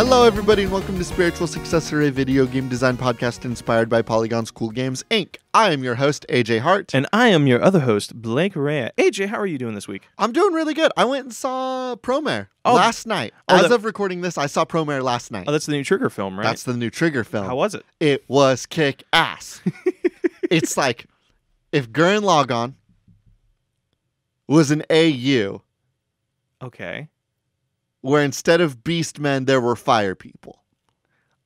Hello, everybody, and welcome to Spiritual Successor, a video game design podcast inspired by Polygon's Cool Games, Inc. I am your host, AJ Hart. And I am your other host, Blake Rea. AJ, how are you doing this week? I'm doing really good. I went and saw Promare last night. As of recording this, I saw Promare last night. Oh, that's the new Trigger film, right? That's the new Trigger film. How was it? It was kick-ass. It's like if Gurren Lagann was an AU. Okay. Where instead of beastmen, there were fire people.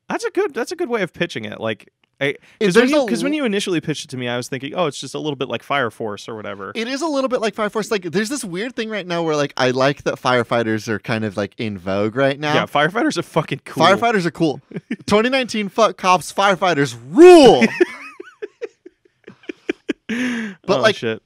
That's a good way of pitching it. Like, because when you initially pitched it to me, I was thinking, oh, it's just a little bit like Fire Force or whatever. It is a little bit like Fire Force. Like, there's this weird thing right now where, like, I like that firefighters are kind of like in vogue right now. Yeah, firefighters are fucking cool. Firefighters are cool. 2019, fuck cops, firefighters rule. But shit.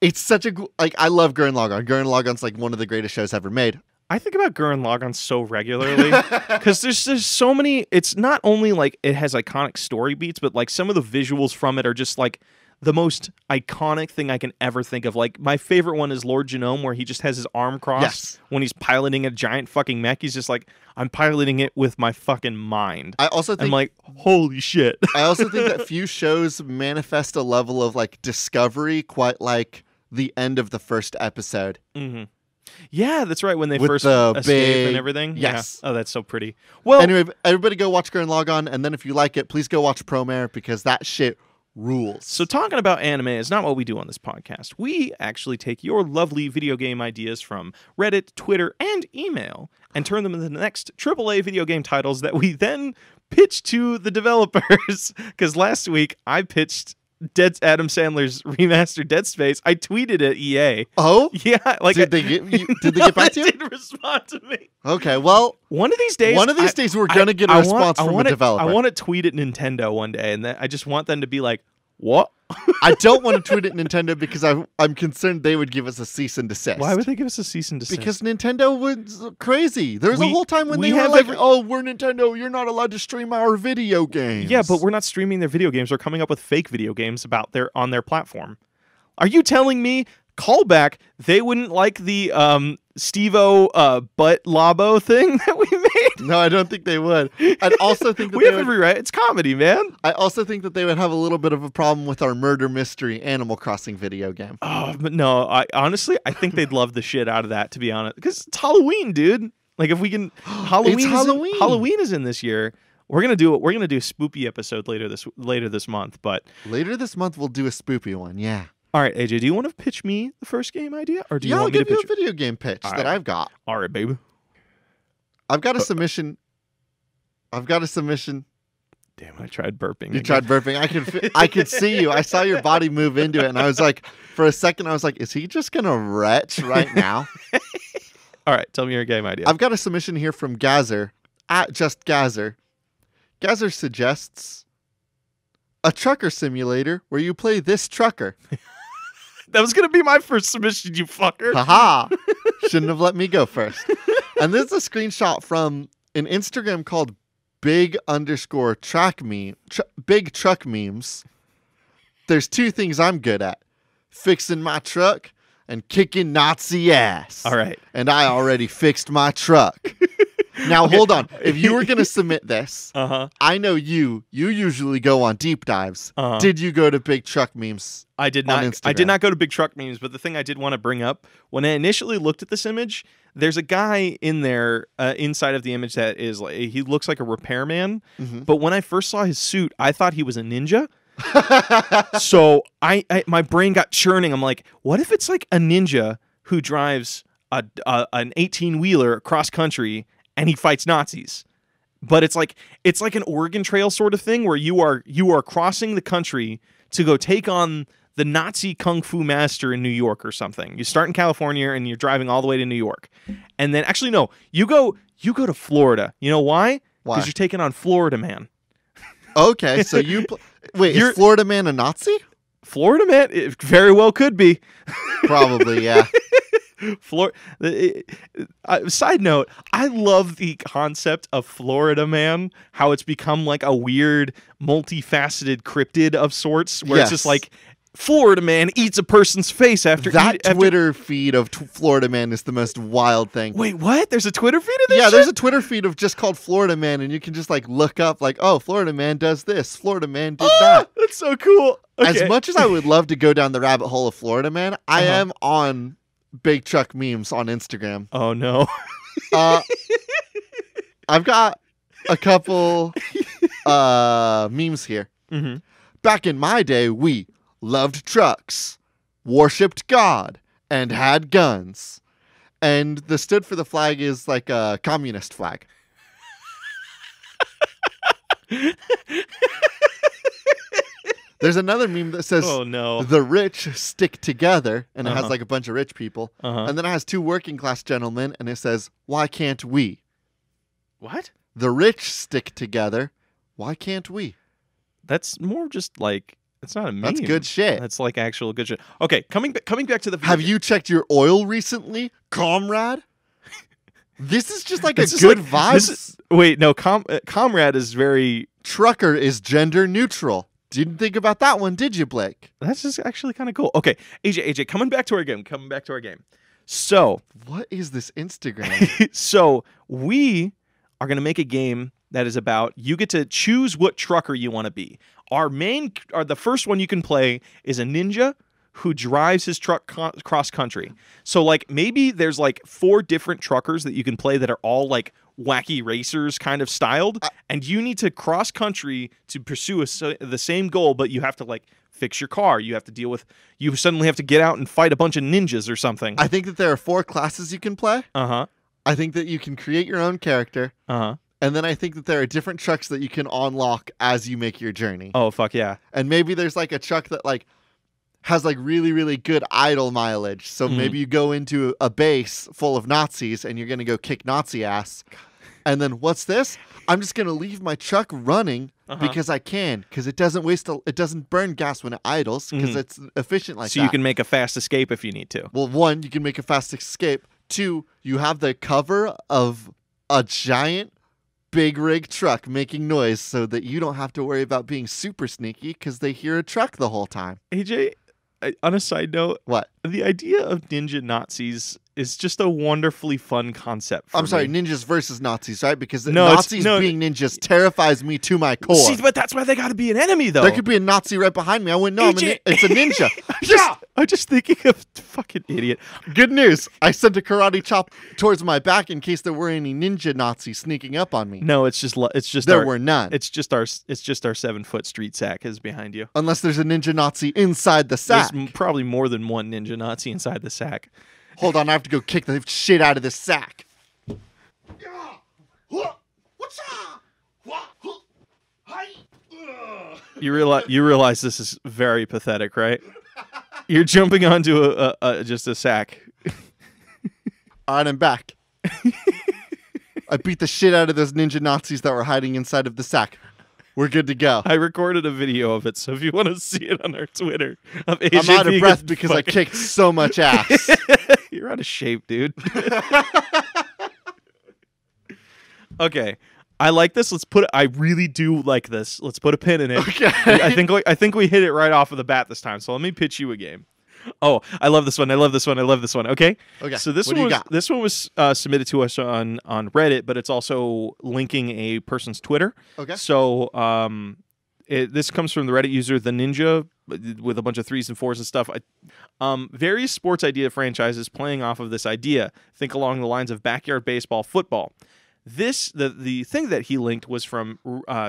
It's such a like. I love Gurren Lagann. Gurren Lagann's like one of the greatest shows ever made. I think about Gurren Lagann so regularly because there's so many. It's not only like it has iconic story beats, but like some of the visuals from it are just like the most iconic thing I can ever think of. Like my favorite one is Lord Genome, where he just has his arm crossed when he's piloting a giant fucking mech. He's just like, I'm piloting it with my fucking mind. I also think I'm like, holy shit. I also think that few shows manifest a level of like discovery quite like the end of the first episode. Mm-hmm. Yeah, that's right. When they with first the escape and everything. Yes. Yeah. Oh, that's so pretty. Well, anyway, everybody go watch Gurren Lagann, and then if you like it, please go watch Promare because that shit rules. So talking about anime is not what we do on this podcast. We actually take your lovely video game ideas from Reddit, Twitter, and email and turn them into the next AAA video game titles that we then pitch to the developers. Because last week I pitched Adam Sandler's remastered Dead Space. I tweeted at EA. Oh? Yeah. Like did they get back to you? They didn't respond to me. Okay, well, one of these days we're going to get a response from a developer. I want to tweet at Nintendo one day, and then I just want them to be like, what? I don't want to tweet at Nintendo because I'm concerned they would give us a cease and desist. Why would they give us a cease and desist? Because Nintendo was crazy. There was a whole time when they were like, oh, we're Nintendo, you're not allowed to stream our video games. Yeah, but we're not streaming their video games. We're coming up with fake video games on their platform. Are you telling me, callback, they wouldn't like the Steve-O butt Labo thing that we made? No, I don't think they would. I also think that we have every right. It's comedy, man. I also think that they would have a little bit of a problem with our murder mystery Animal Crossing video game. Oh, but no, I think they'd love the shit out of that, to be honest, because it's Halloween, dude. Like if we can, Halloween is in this year. We're gonna do a spoopy episode later this month, but later this month we'll do a spoopy one. Yeah. All right, AJ, do you want to pitch me the first game idea, or do you I'll want me to give pitch you a video game pitch that I've got? All right, baby. I've got a submission. Damn, I tried burping. You tried burping. I could see you. I saw your body move into it, and I was like, for a second, I was like, is he just gonna retch right now? All right, tell me your game idea. I've got a submission here from Gazer at Just Gazer. Gazer suggests a trucker simulator where you play this trucker. That was going to be my first submission, you fucker. Haha. Shouldn't have let me go first. And this is a screenshot from an Instagram called Big Truck Memes. There's two things I'm good at. Fixing my truck and kicking Nazi ass. All right. And I already fixed my truck. Now, hold on. If you were going to submit this, I know you usually go on deep dives. Did you go to Big Truck Memes? I did not. I did not go to Big Truck Memes, but the thing I did want to bring up, when I initially looked at this image, there's a guy in there inside of the image that is like, he looks like a repairman. But when I first saw his suit, I thought he was a ninja. So my brain got churning. I'm like, what if it's like a ninja who drives an 18-wheeler cross country and he fights Nazis? But it's like an Oregon Trail sort of thing where you are crossing the country to go take on the Nazi kung fu master in New York or something. You start in California and you're driving all the way to New York. And then actually no, you go to Florida. You know why? Why? Because you're taking on Florida Man. Okay, so wait, is Florida Man a Nazi? Florida Man? It very well could be. Probably, yeah. Side note, I love the concept of Florida Man, how it's become like a weird, multifaceted cryptid of sorts, where it's just like Florida man eats a person's face after Twitter feed of Florida Man is the most wild thing. Wait, what? There's a Twitter feed of this? Yeah, shit? there's a Twitter feed of just called Florida Man, and you can just like look up like, oh, Florida Man does this, Florida Man did that. That's so cool. Okay. As much as I would love to go down the rabbit hole of Florida Man, I am on Big Truck Memes on Instagram. Oh no. I've got a couple memes here. Mm-hmm. Back in my day, we loved trucks, worshipped God, and had guns. And the stood for the flag is like a communist flag. There's another meme that says, oh, no. The rich stick together, and it has like a bunch of rich people. And then it has two working class gentlemen, and it says, why can't we? What? The rich stick together. Why can't we? That's more just like, it's not a meme. That's good shit. That's like actual good shit. Okay, coming back to the video. Have you checked your oil recently, comrade? This is just like a This is good like- vibe. Wait, no, comrade is very... Trucker is gender neutral. Didn't think about that one, did you, Blake? That's just actually kind of cool. Okay, AJ, coming back to our game. So, What is this Instagram? so we are going to make a game that is about, you get to choose what trucker you want to be. The first one you can play is a ninja who drives his truck cross country. So like maybe there's like 4 different truckers that you can play that are all like wacky racers kind of styled, and you need to cross country to pursue the same goal, but you have to like fix your car. You have to deal with, you suddenly have to get out and fight a bunch of ninjas or something. I think that there are 4 classes you can play. Uh-huh. I think that you can create your own character. Uh-huh. And then I think that there are different trucks that you can unlock as you make your journey. Oh, fuck yeah. And maybe there's like a truck that like has like really, really good idle mileage. So maybe you go into a base full of Nazis and you're going to go kick Nazi ass. And then what's this? I'm just going to leave my truck running because I can, because it doesn't it doesn't burn gas when it idles because it's efficient like that. So you can make a fast escape if you need to. Well, 1, you can make a fast escape. 2, you have the cover of a giant big rig truck making noise so that you don't have to worry about being super sneaky because they hear a truck the whole time. AJ, on a side note, What? The idea of ninja Nazis is just a wonderfully fun concept for I'm sorry, me. ninjas versus Nazis, right? Because No, Nazis being ninjas terrifies me to my core. See, but that's why they got to be an enemy, though. There could be a Nazi right behind me. I wouldn't know. It's a ninja. I'm just thinking of fucking idiot. Good news. I sent a karate chop towards my back in case there were any ninja Nazis sneaking up on me. No, it's just there were none. It's just our 7-foot street sack is behind you. Unless there's a ninja Nazi inside the sack. There's probably more than one ninja Nazi inside the sack. Hold on, I have to go kick the shit out of this sack. You realize this is very pathetic, right? You're jumping onto just a sack. All right, I'm back. I beat the shit out of those ninja Nazis that were hiding inside of the sack. We're good to go. I recorded a video of it, so if you want to see it on our Twitter, of I'm AJ out of breath because I kicked so much ass. You're out of shape, dude. Okay, I like this. I really do like this. Let's put a pin in it. Okay. I think we hit it right off of the bat this time. So let me pitch you a game. Oh, I love this one. Okay. Okay. So this one was submitted to us on Reddit, but it's also linking a person's Twitter. Okay. So this comes from the Reddit user The Ninja with a bunch of 3s and 4s and stuff. Various sports idea franchises playing off of this idea. Think along the lines of backyard baseball, football. The thing that he linked was from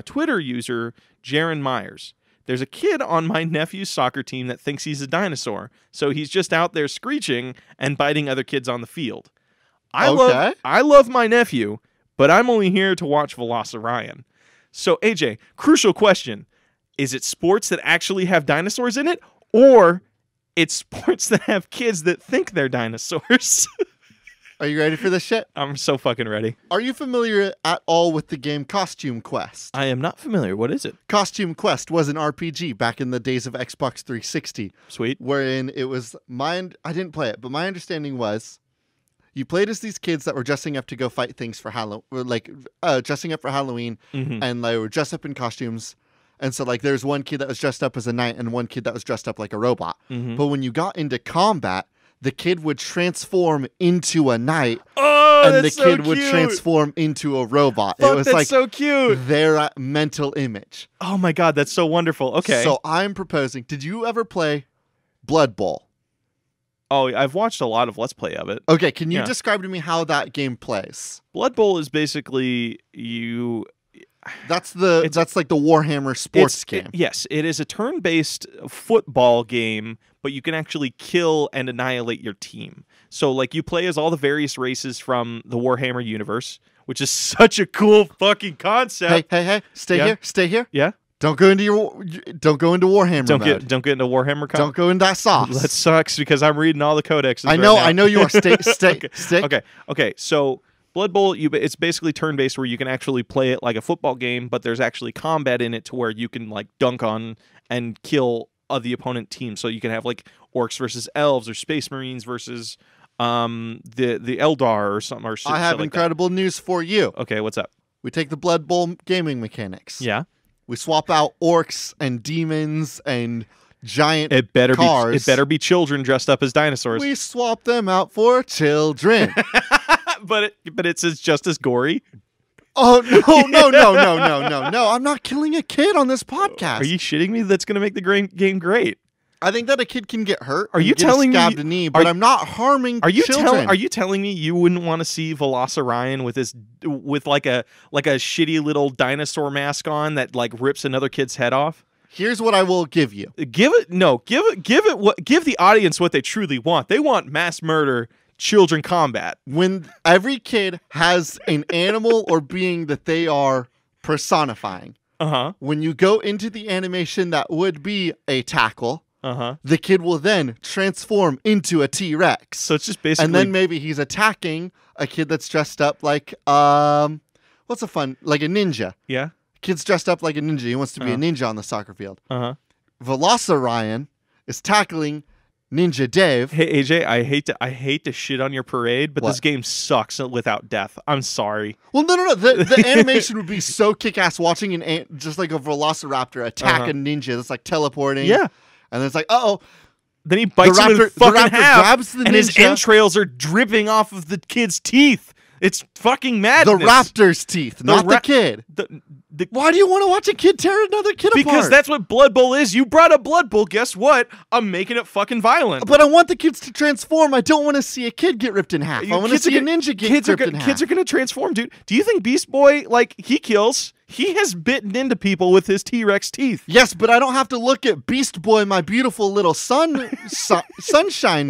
Twitter user Jaron Myers. There's a kid on my nephew's soccer team that thinks he's a dinosaur, so he's just out there screeching and biting other kids on the field. I love my nephew, but I'm only here to watch Velociraptor. So AJ, crucial question: is it sports that actually have dinosaurs in it, or it's sports that have kids that think they're dinosaurs? Are you ready for this shit? I'm so fucking ready. Are you familiar at all with the game Costume Quest? I am not familiar. What is it? Costume Quest was an RPG back in the days of Xbox 360. Sweet. Wherein it was I didn't play it, but my understanding was you played as these kids that were dressing up to go fight things for Halloween, dressing up for Halloween, and they were dressed up in costumes, And so like there's one kid that was dressed up as a knight and one kid that was dressed up like a robot. Mm-hmm. But when you got into combat, the kid would transform into a knight. Oh, and the that's kid so would cute. transform into a robot. Fuck, it was that's like so cute. their mental image. Oh my god, that's so wonderful. Okay. So I'm proposing. Did you ever play Blood Bowl? Oh, I've watched a lot of Let's Play of it. Okay, can you Yeah. describe to me how that game plays? Blood Bowl is basically you. That's like the Warhammer sports game. Yes, it is a turn-based football game, but you can actually kill and annihilate your team. So, like, you play as all the various races from the Warhammer universe, which is such a cool fucking concept. Hey, stay here. Yeah. Don't go into Warhammer mode. Don't get into Warhammer. Don't go into that sauce. That sucks because I'm reading all the codexes. I know you are. Stay. Okay. So Blood Bowl, it's basically turn-based where you can actually play it like a football game, but there's actually combat in it to where you can like dunk on and kill the opponent team. So you can have like orcs versus elves or space marines versus the Eldar or something. Or I have incredible news for you. Okay, what's up? We take the Blood Bowl gaming mechanics. Yeah. We swap out orcs and demons and giant cars. It better be children dressed up as dinosaurs. We swap them out for children. but it's just as gory. Oh no! I'm not killing a kid on this podcast. Are you shitting me? That's going to make the game great. I think that a kid can get hurt. Are you telling me? Stabbed a knee, but I'm not harming children. Are you telling me you wouldn't want to see Velociraptor with like a shitty little dinosaur mask on that like rips another kid's head off? Here's what I will give you. Give the audience what they truly want. They want mass murder, children combat. When every kid has an animal or being that they are personifying. When you go into the animation that would be a tackle. The kid will then transform into a T-Rex. So it's just basically... And then maybe he's attacking a kid that's dressed up like, like a ninja. Yeah. Kid's dressed up like a ninja. He wants to be a ninja on the soccer field. Velociraptor is tackling Ninja Dave. Hey, AJ, I hate to shit on your parade, but What? This game sucks without death. I'm sorry. Well, no. The animation would be so kick-ass watching just like a Velociraptor attack a ninja that's like teleporting. Yeah. And then it's like, uh-oh. Then he bites him in the fucking raptor half, grabs the and his ninja. entrails are dripping off of the kid's teeth. It's fucking madness. The raptor's teeth, not the kid. Why do you want to watch a kid tear another kid apart? Because that's what Blood Bowl is. You brought up Blood Bowl. Guess what? I'm making it fucking violent. But I want the kids to transform. I don't want to see a kid get ripped in half. I want to see a ninja get ripped in half. Kids are going to transform, dude. Do you think Beast Boy, like, he kills? He has bitten into people with his T-Rex teeth. Yes, but I don't have to look at Beast Boy, my beautiful little sunshine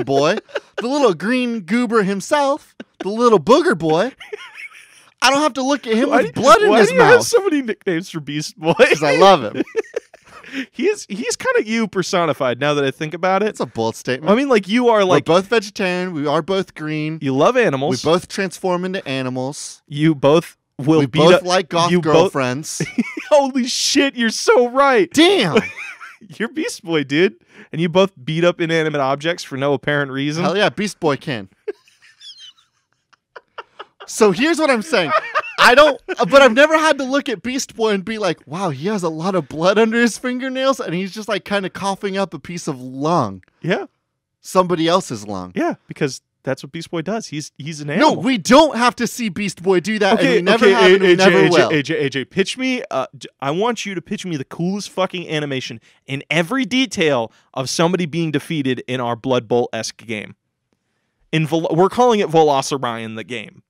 boy, the little green goober himself, the little booger boy. I don't have to look at him with blood in his mouth. Why do you have so many nicknames for Beast Boy? Because I love him. He's kind of you personified now that I think about it. It's a bold statement. I mean, like, you are like... We're both vegetarian. We are both green. You love animals. We both transform into animals. You both... We both like goth girlfriends. Holy shit, you're so right. Damn. You're Beast Boy, dude. And you both beat up inanimate objects for no apparent reason. Hell yeah, Beast Boy can. So here's what I'm saying. But I've never had to look at Beast Boy and be like, wow, he has a lot of blood under his fingernails and he's just like kind of coughing up a piece of lung. Yeah. Somebody else's lung. Yeah, because that's what Beast Boy does. He's an animal. No, we don't have to see Beast Boy do that, and we never have, and we never will. AJ, pitch me. I want you to pitch me the coolest fucking animation in every detail of somebody being defeated in our Blood Bowl-esque game. We're calling it Velociraptor the game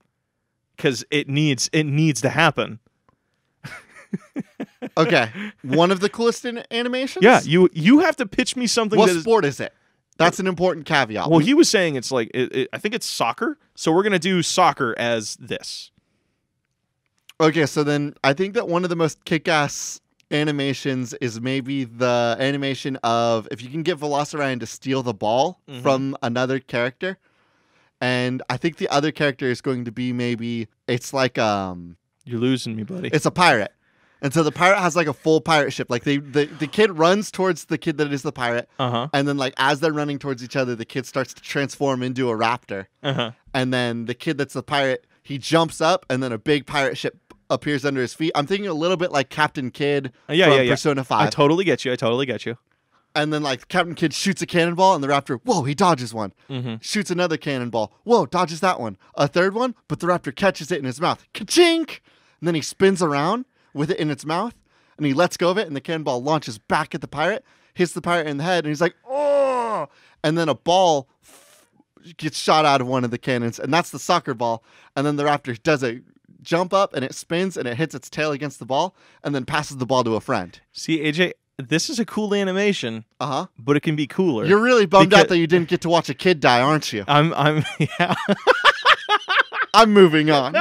because it needs to happen. Okay, one of the coolest animations. Yeah, you have to pitch me something. What sport is it? That's an important caveat. Well, he was saying it's like, I think it's soccer. So we're going to do soccer as this. Okay, so then I think that one of the most kick-ass animations is maybe the animation of if you can get Velociraptor to steal the ball from another character. And I think the other character is going to be maybe, it's like... You're losing me, buddy. It's a pirate. And so the pirate has like a full pirate ship. Like the kid runs towards the kid that is the pirate. And then like as they're running towards each other, the kid starts to transform into a raptor. And then the kid that's the pirate, he jumps up and then a big pirate ship appears under his feet. I'm thinking a little bit like Captain Kidd from Persona 5. I totally get you. And then like Captain Kidd shoots a cannonball and the raptor, whoa, he dodges one. Shoots another cannonball. Whoa, dodges that one. A third one, but the raptor catches it in his mouth. Ka-chink! And then he spins around with it in its mouth and he lets go of it and the cannonball launches back at the pirate, hits the pirate in the head and he's like, oh! And then a ball gets shot out of one of the cannons and that's the soccer ball. And then the raptor does a jump up and it spins and it hits its tail against the ball and then passes the ball to a friend. See, AJ, this is a cool animation, but it can be cooler. You're really bummed out that you didn't get to watch a kid die, aren't you? Yeah. I'm moving on.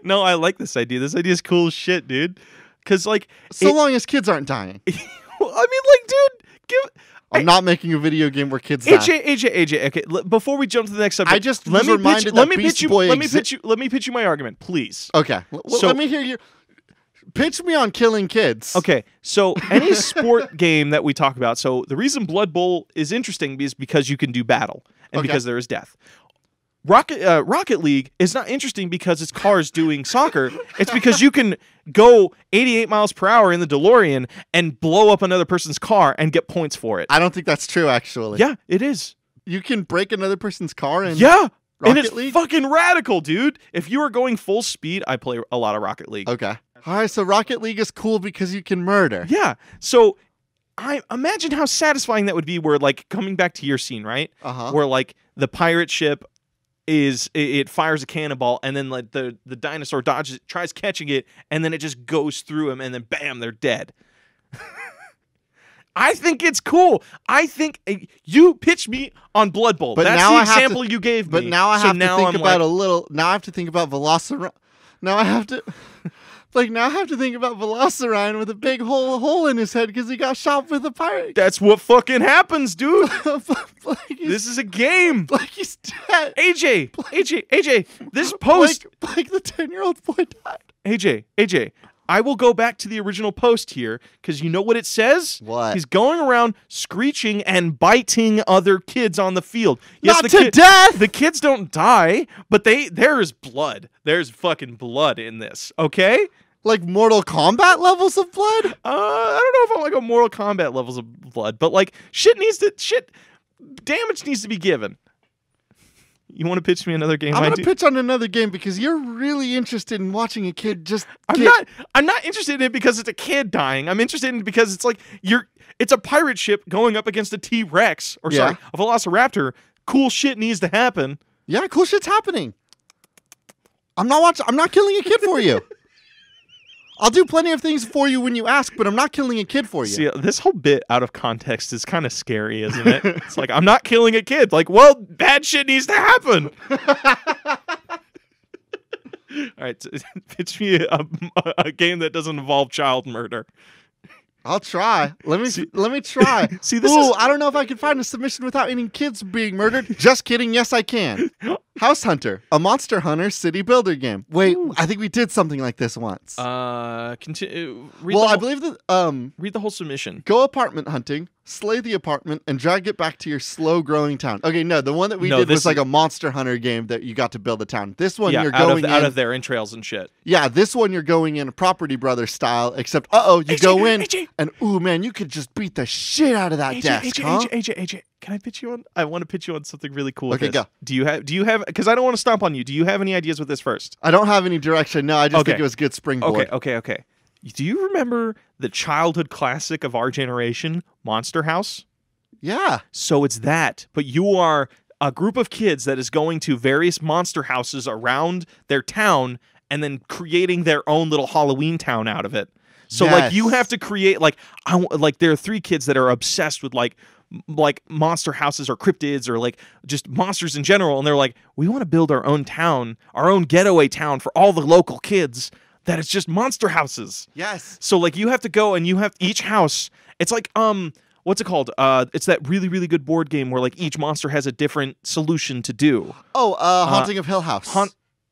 No, I like this idea. This idea is cool as shit, dude. Because, like... So long as kids aren't dying. I mean, like, dude, I'm not making a video game where kids die. AJ, okay, before we jump to the next subject... I just was reminded that Beast Boy let me pitch you my argument, please. Okay. So, let me hear you... Pitch me on killing kids. Okay, so any sport game that we talk about, so the reason Blood Bowl is interesting is because you can do battle and because there is death. Rocket League is not interesting because it's cars doing soccer. It's because you can go 88 miles per hour in the DeLorean and blow up another person's car and get points for it. I don't think that's true, actually. Yeah, it is. You can break another person's car and... Yeah. Rocket and it's League? Fucking radical, dude. If you are going full speed, I play a lot of Rocket League. Okay. All right, so Rocket League is cool because you can murder. Yeah. So I imagine how satisfying that would be where, like, coming back to your scene, right? Where, like, the pirate ship it fires a cannonball and then, like, the dinosaur dodges it, tries catching it, and then it just goes through him and then bam, they're dead. I think it's cool. I think you pitched me on Blood Bowl. But that's now the example you gave me. But now I have to think about a little... Now I have to think about Velociraptor. Now I have to... now I have to think about Velociraptor with a big hole in his head because he got shot with a pirate. That's what fucking happens, dude. This is a game. He's dead. AJ, this post... Blake the 10-year-old boy died. AJ, I will go back to the original post here because you know what it says? What? He's going around screeching and biting other kids on the field. Yes, Not to death! The kids don't die, but there is blood. There's fucking blood in this, okay? Like Mortal Kombat levels of blood? I don't know if I'm like a Mortal Kombat levels of blood, but like damage needs to be given. You want to pitch me another game? I'm going to pitch on another game because you're really interested in watching a kid just I'm not interested in it because it's a kid dying. I'm interested in it because it's like it's a pirate ship going up against a T-Rex or sorry, a Velociraptor. Cool shit needs to happen. Yeah, cool shit's happening. I'm not killing a kid for you. I'll do plenty of things for you when you ask, but I'm not killing a kid for you. See, this whole bit out of context is kind of scary, isn't it? It's like, I'm not killing a kid. Like, well, bad shit needs to happen. All right, pitch me a game that doesn't involve child murder. I'll try. Let me try. See, I don't know if I can find a submission without any kids being murdered. Just kidding. Yes, I can. House Hunter, a Monster Hunter city builder game. Wait, I think we did something like this once. Continue. I believe that. Read the whole submission. Go apartment hunting, slay the apartment, and drag it back to your slow-growing town. Okay, no, the one that we did was like a Monster Hunter game that you got to build a town. This one, you're going out of their entrails and shit. Yeah, this one you're going in a Property Brothers style, except you go in and ooh man, you could just beat the shit out of that desk. AJ, can I pitch you on? I want to pitch you on something really cool. Okay, go. Do you have? Because I don't want to stomp on you. Do you have any ideas with this first? I don't have any direction. No, I just think it was good springboard. Okay. Do you remember the childhood classic of our generation, Monster House? Yeah. So it's that, but you are a group of kids that is going to various monster houses around their town and then creating their own little Halloween town out of it. So like you have to create there are 3 kids that are obsessed with like monster houses or cryptids or like just monsters in general, and they're like, we want to build our own town, our own getaway town for all the local kids that it's just monster houses. Yes. So like you have to go and you have each house. It's like what's it called? It's that really, really good board game where like each monster has a different solution to do. Haunting of Hill House.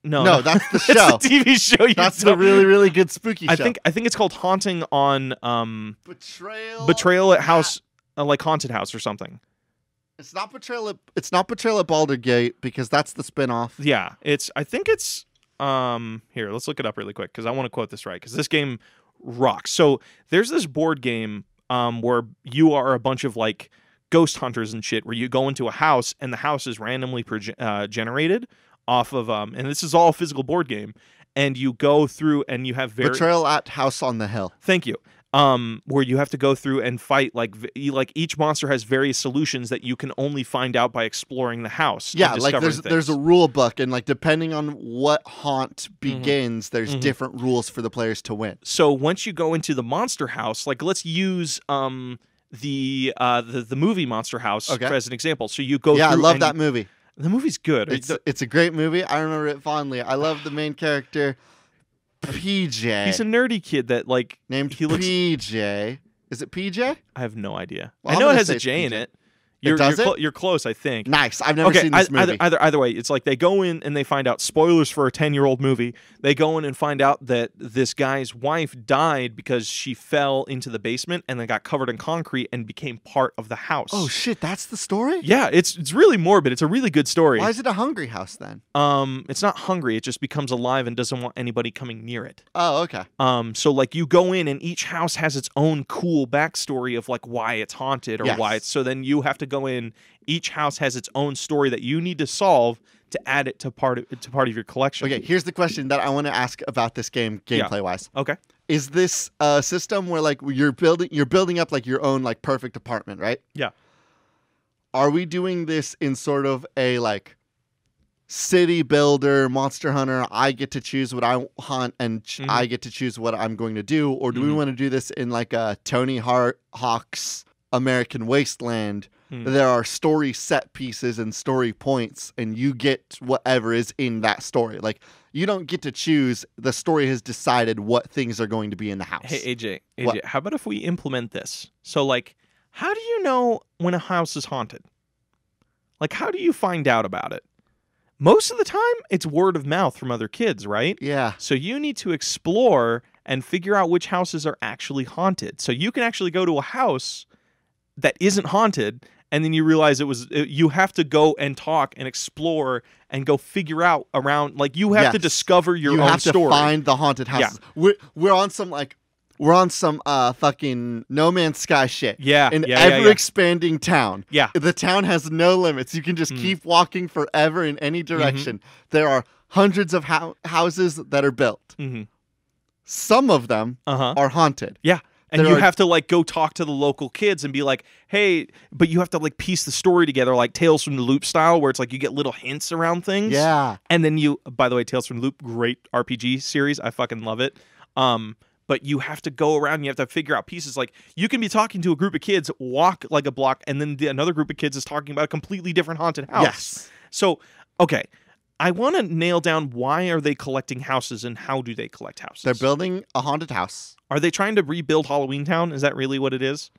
No, that's the show. It's the TV show. That's the really, really good spooky show. I think it's called Haunting on Betrayal. Betrayal at House, like Haunted House or something. It's not Betrayal at Baldur's Gate because that's the spinoff. Yeah, I think it's Here, let's look it up really quick because I want to quote this right because this game rocks. So there's this board game where you are a bunch of like ghost hunters and shit where you go into a house and the house is randomly generated off of and this is all a physical board game, and you go through and you have Betrayal at House on the Hill. Thank you. Where you have to go through and fight like each monster has various solutions that you can only find out by exploring the house. Yeah, like there's a rule book, and like depending on what haunt begins, there's different rules for the players to win. So once you go into the monster house, like let's use the movie Monster House as an example. So you go. Yeah, through I love that movie. The movie's good. It's a great movie. I remember it fondly. I love the main character, PJ. He's a nerdy kid that like named PJ. Is it PJ? I have no idea. Well, I know it has a J in it. You're close, I think. Nice. I've never seen this movie. Either way, it's like they go in and they find out, spoilers for a 10-year-old movie, they go in and find out that this guy's wife died because she fell into the basement and then got covered in concrete and became part of the house. Oh, shit. That's the story? Yeah, it's really morbid. It's a really good story. Why is it a hungry house then? It's not hungry. It just becomes alive and doesn't want anybody coming near it. Oh, okay. So like you go in and each house has its own cool backstory of like why it's haunted or why it's, so then you have to go in. Each house has its own story that you need to solve to add it to part of your collection. Okay, here's the question that I want to ask about this game, gameplay wise. Okay, is this a system where like you're building up like your own like perfect apartment, right? Yeah. Are we doing this in sort of a like city builder, Monster Hunter? I get to choose what I hunt, and I get to choose what I'm going to do, or do we want to do this in like a Tony Hawk's American Wasteland? There are story set pieces and story points, and you get whatever is in that story. Like, you don't get to choose. The story has decided what things are going to be in the house. Hey, AJ, how about if we implement this? So, like, how do you know when a house is haunted? Like, how do you find out about it? Most of the time, it's word of mouth from other kids, right? Yeah. So you need to explore and figure out which houses are actually haunted. So you can actually go to a house that isn't haunted, and then you realize you have to go and talk and explore and go figure out around, like you have to discover your own story. You have to find the haunted houses. Yeah. We're on some fucking No Man's Sky shit. Yeah. In ever expanding town. Yeah. The town has no limits. You can just keep walking forever in any direction. There are hundreds of houses that are built. Some of them are haunted. Yeah. And you have to like go talk to the local kids and be like, hey, but you have to like piece the story together like Tales from the Loop style, where it's like you get little hints around things. Yeah. And then by the way, Tales from the Loop, great RPG series. I fucking love it. But you have to go around and you have to figure out pieces. Like you can be talking to a group of kids, walk like a block, and then another group of kids is talking about a completely different haunted house. Yes. So, okay. I want to nail down why are they collecting houses and how do they collect houses? They're building a haunted house. Are they trying to rebuild Halloween Town? Is that really what it is?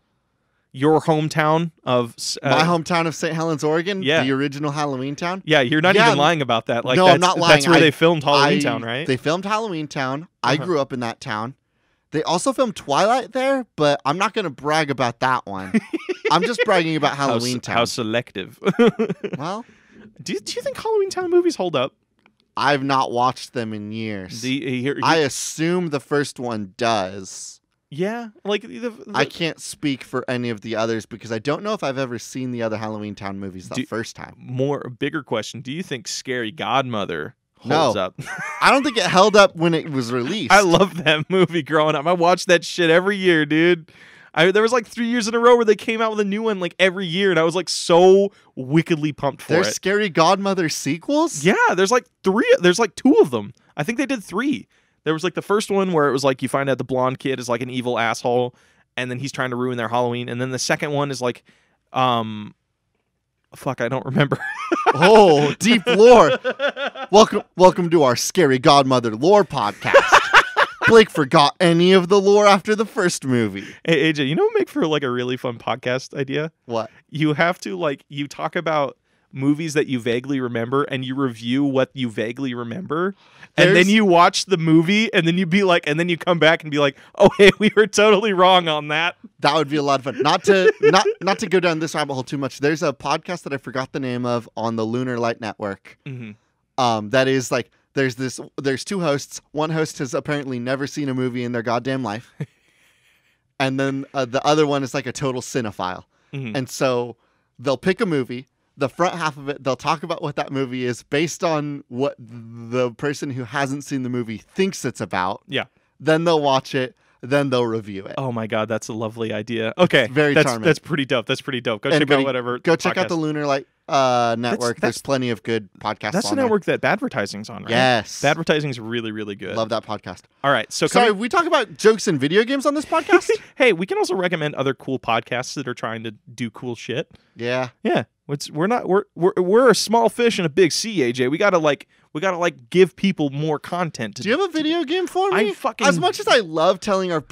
Your hometown of... my hometown of St. Helens, Oregon? Yeah. The original Halloween Town? Yeah, you're not even lying about that. Like, no, I'm not lying. That's where they filmed Halloween Town, right? They filmed Halloween Town. I grew up in that town. They also filmed Twilight there, but I'm not going to brag about that one. I'm just bragging about Halloween Town. How selective. Well... Do you think Halloween Town movies hold up? I've not watched them in years. I assume the first one does. Yeah, like I can't speak for any of the others because I don't know if I've ever seen the other Halloween Town movies the first time. Bigger question: do you think Scary Godmother holds up? I don't think it held up when it was released. I loved that movie growing up. I watched that shit every year, dude. There was like 3 years in a row where they came out with a new one like every year, and I was like so wickedly pumped for it. There's Scary Godmother sequels? Yeah, there's like 3. There's like 2 of them. I think they did 3. There was like the first one where it was like you find out the blonde kid is like an evil asshole, and then he's trying to ruin their Halloween. And then the second one is like, fuck, I don't remember. Oh, deep lore. Welcome to our Scary Godmother lore podcast. Blake forgot any of the lore after the first movie. Hey, AJ, you know what would make for like a really fun podcast idea? What? You have to like, you talk about movies that you vaguely remember and you review what you vaguely remember. And then you watch the movie and then you be like, and then you come back and be like, oh, hey, we were totally wrong on that. That would be a lot of fun. Not to go down this rabbit hole too much. There's a podcast that I forgot the name of on the Lunar Light Network. That is like There's two hosts. One host has apparently never seen a movie in their goddamn life. And then the other one is like a total cinephile. Mm-hmm. And so they'll pick a movie. The front half of it, they'll talk about what that movie is based on what the person who hasn't seen the movie thinks it's about. Yeah. Then they'll watch it. Then they'll review it. Oh my God, that's a lovely idea. Okay, very charming. That's pretty dope. Go check out whatever. Go check out the Lunar Light network. There's plenty of good podcasts. That's on the network there. that Badvertising's on, right? Yes, Badvertising's really, really good. Love that podcast. All right, so sorry, we talk about jokes and video games on this podcast. Hey, we can also recommend other cool podcasts that are trying to do cool shit. Yeah. We're a small fish in a big sea, AJ. We gotta give people more content. Do you have a video game for me? As much as I love telling our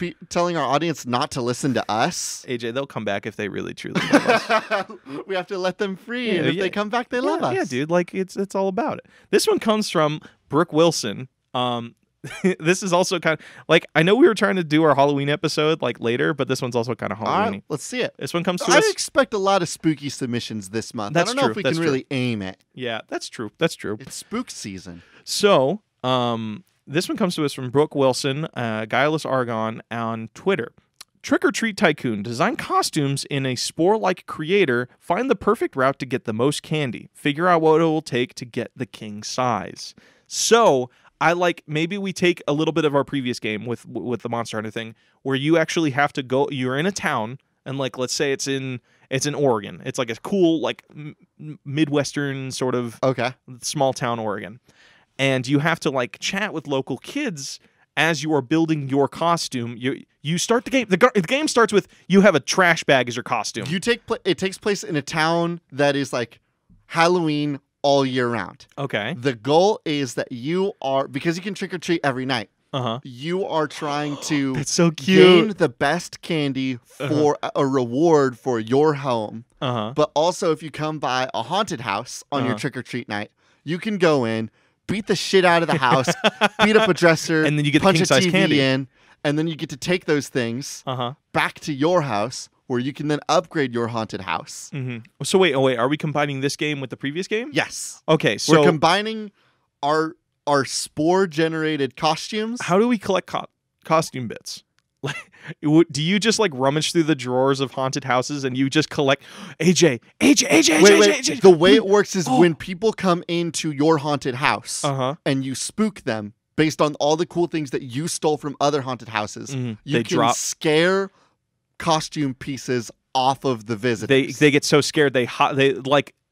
audience not to listen to us, AJ, they'll come back if they really truly love us. We have to let them free, and if they come back, they love us. Yeah, dude. It's all about it. This one comes from Brooke Wilson. This is also kind of I know we were trying to do our Halloween episode later, but this one's also kind of Halloween-y. All right, let's see it. This one comes to I us. expect a lot of spooky submissions this month. That's I don't know if we can really aim it. Yeah, that's true. It's spook season. So, this one comes to us from Brooke Wilson, Guileless Argon on Twitter. Trick or Treat Tycoon. Design costumes in a spore-like creator. Find the perfect route to get the most candy. Figure out what it will take to get the king size. So, maybe we take a little bit of our previous game with the Monster Hunter thing, where you actually have to go. You're in a town, and let's say it's in Oregon. It's a cool Midwestern sort of small town Oregon, and you have to chat with local kids as you are building your costume. You start the game. The game starts with you have a trash bag as your costume. It takes place in a town that is Halloween all year round. Okay. The goal is that you are, because you can trick or treat every night. You are trying to That's so cute. gain the best candy for a reward for your home. But also, if you come by a haunted house on your trick or treat night, you can go in, beat the shit out of the house, beat up a dresser, and then you get punch the king-size a TV candy in, and then you get to take those things back to your house, where you can then upgrade your haunted house. So wait, are we combining this game with the previous game? Yes. Okay, so we're combining our spore-generated costumes. How do we collect costume bits? Do you just rummage through the drawers of haunted houses and you just collect AJ? Wait. The way it works is when people come into your haunted house and you spook them based on all the cool things that you stole from other haunted houses, you can scare costume pieces off of the visitors. They get so scared they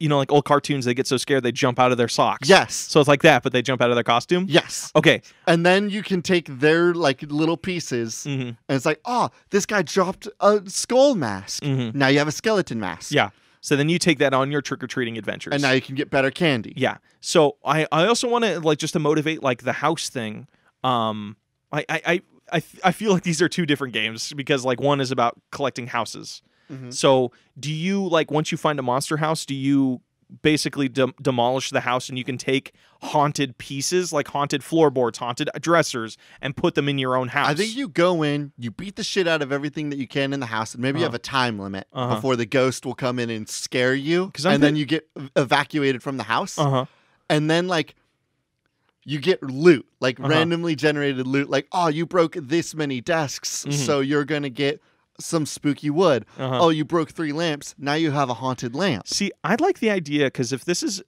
old cartoons, they get so scared they jump out of their socks. Yes. So it's like that, but they jump out of their costume? Yes. Okay. And then you can take their little pieces and it's this guy dropped a skull mask. Now you have a skeleton mask. Yeah. So then you take that on your trick-or-treating adventures. And now you can get better candy. Yeah. So I also want to just to motivate the house thing. I feel like these are two different games because one is about collecting houses. So do you once you find a monster house, do you basically demolish the house and you can take haunted pieces haunted floorboards, haunted dressers, and put them in your own house? I think you go in, you beat the shit out of everything that you can in the house, and maybe you have a time limit before the ghost will come in and scare you, and then you get evacuated from the house. And then you get loot, randomly generated loot, you broke this many desks, so you're going to get some spooky wood. Oh, you broke 3 lamps, now you have a haunted lamp. See, I'd like the idea, because if this is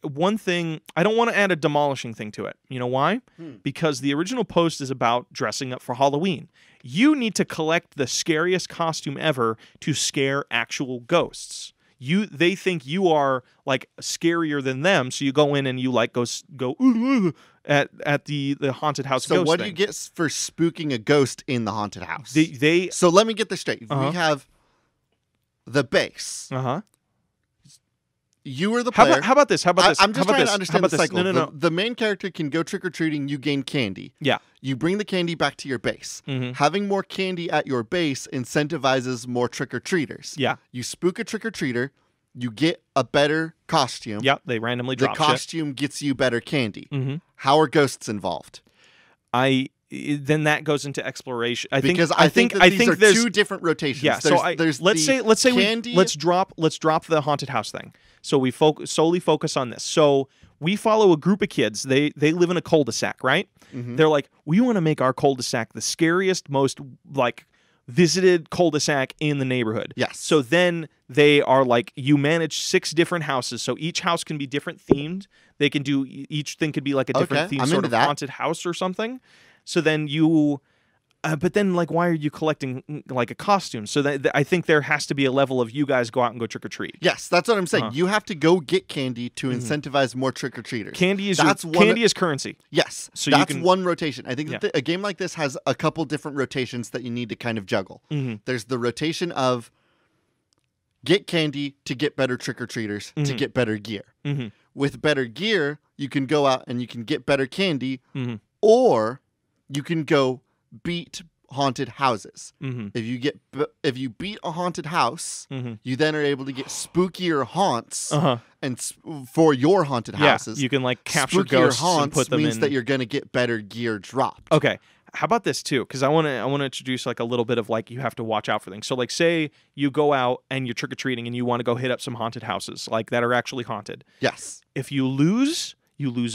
one thing, I don't want to add a demolishing thing to it. You know why? Because the original post is about dressing up for Halloween. You need to collect the scariest costume ever to scare actual ghosts. They think you are scarier than them, so you go in and you go at the haunted house. So ghost what thing. do you get for spooking a ghost in the haunted house? So let me get this straight. We have the base. You are the player. How about this? I'm just trying to understand the cycle. No. The main character can go trick-or-treating, you gain candy. Yeah. You bring the candy back to your base. Having more candy at your base incentivizes more trick-or-treaters. Yeah. You spook a trick-or-treater, you get a better costume. Yep, they randomly drop The costume gets you better candy. How are ghosts involved? Then that goes into exploration. I think these are two different rotations. Yeah, let's say candy. let's drop the haunted house thing. So we solely focus on this. So we follow a group of kids. They live in a cul-de-sac, right? They're like, we want to make our cul-de-sac the scariest, most like visited cul-de-sac in the neighborhood. Yes. So then they are like, you manage 6 different houses. So each house can be different themed. They can do, each thing could be like a different themed sort of haunted house or something. So then you, but then like, why are you collecting like a costume? So that I think there has to be a level of you guys go out and go trick-or-treat. Yes, that's what I'm saying. You have to go get candy to incentivize more trick-or-treaters. Candy is currency. Yes, so that's one rotation. I think that a game like this has a couple different rotations that you need to kind of juggle. There's the rotation of get candy to get better trick-or-treaters to get better gear. With better gear, you can go out and you can get better candy, or you can go beat haunted houses. If you beat a haunted house, you then are able to get spookier haunts and for your haunted houses. You can like capture spookier ghosts haunts and put them means in. that you're going to get better gear dropped. Okay. How about this too? Because I want to introduce like a little bit of like you have to watch out for things. So like say you go out and you're trick or treating and you want to go hit up some haunted houses like that are actually haunted. Yes. If you lose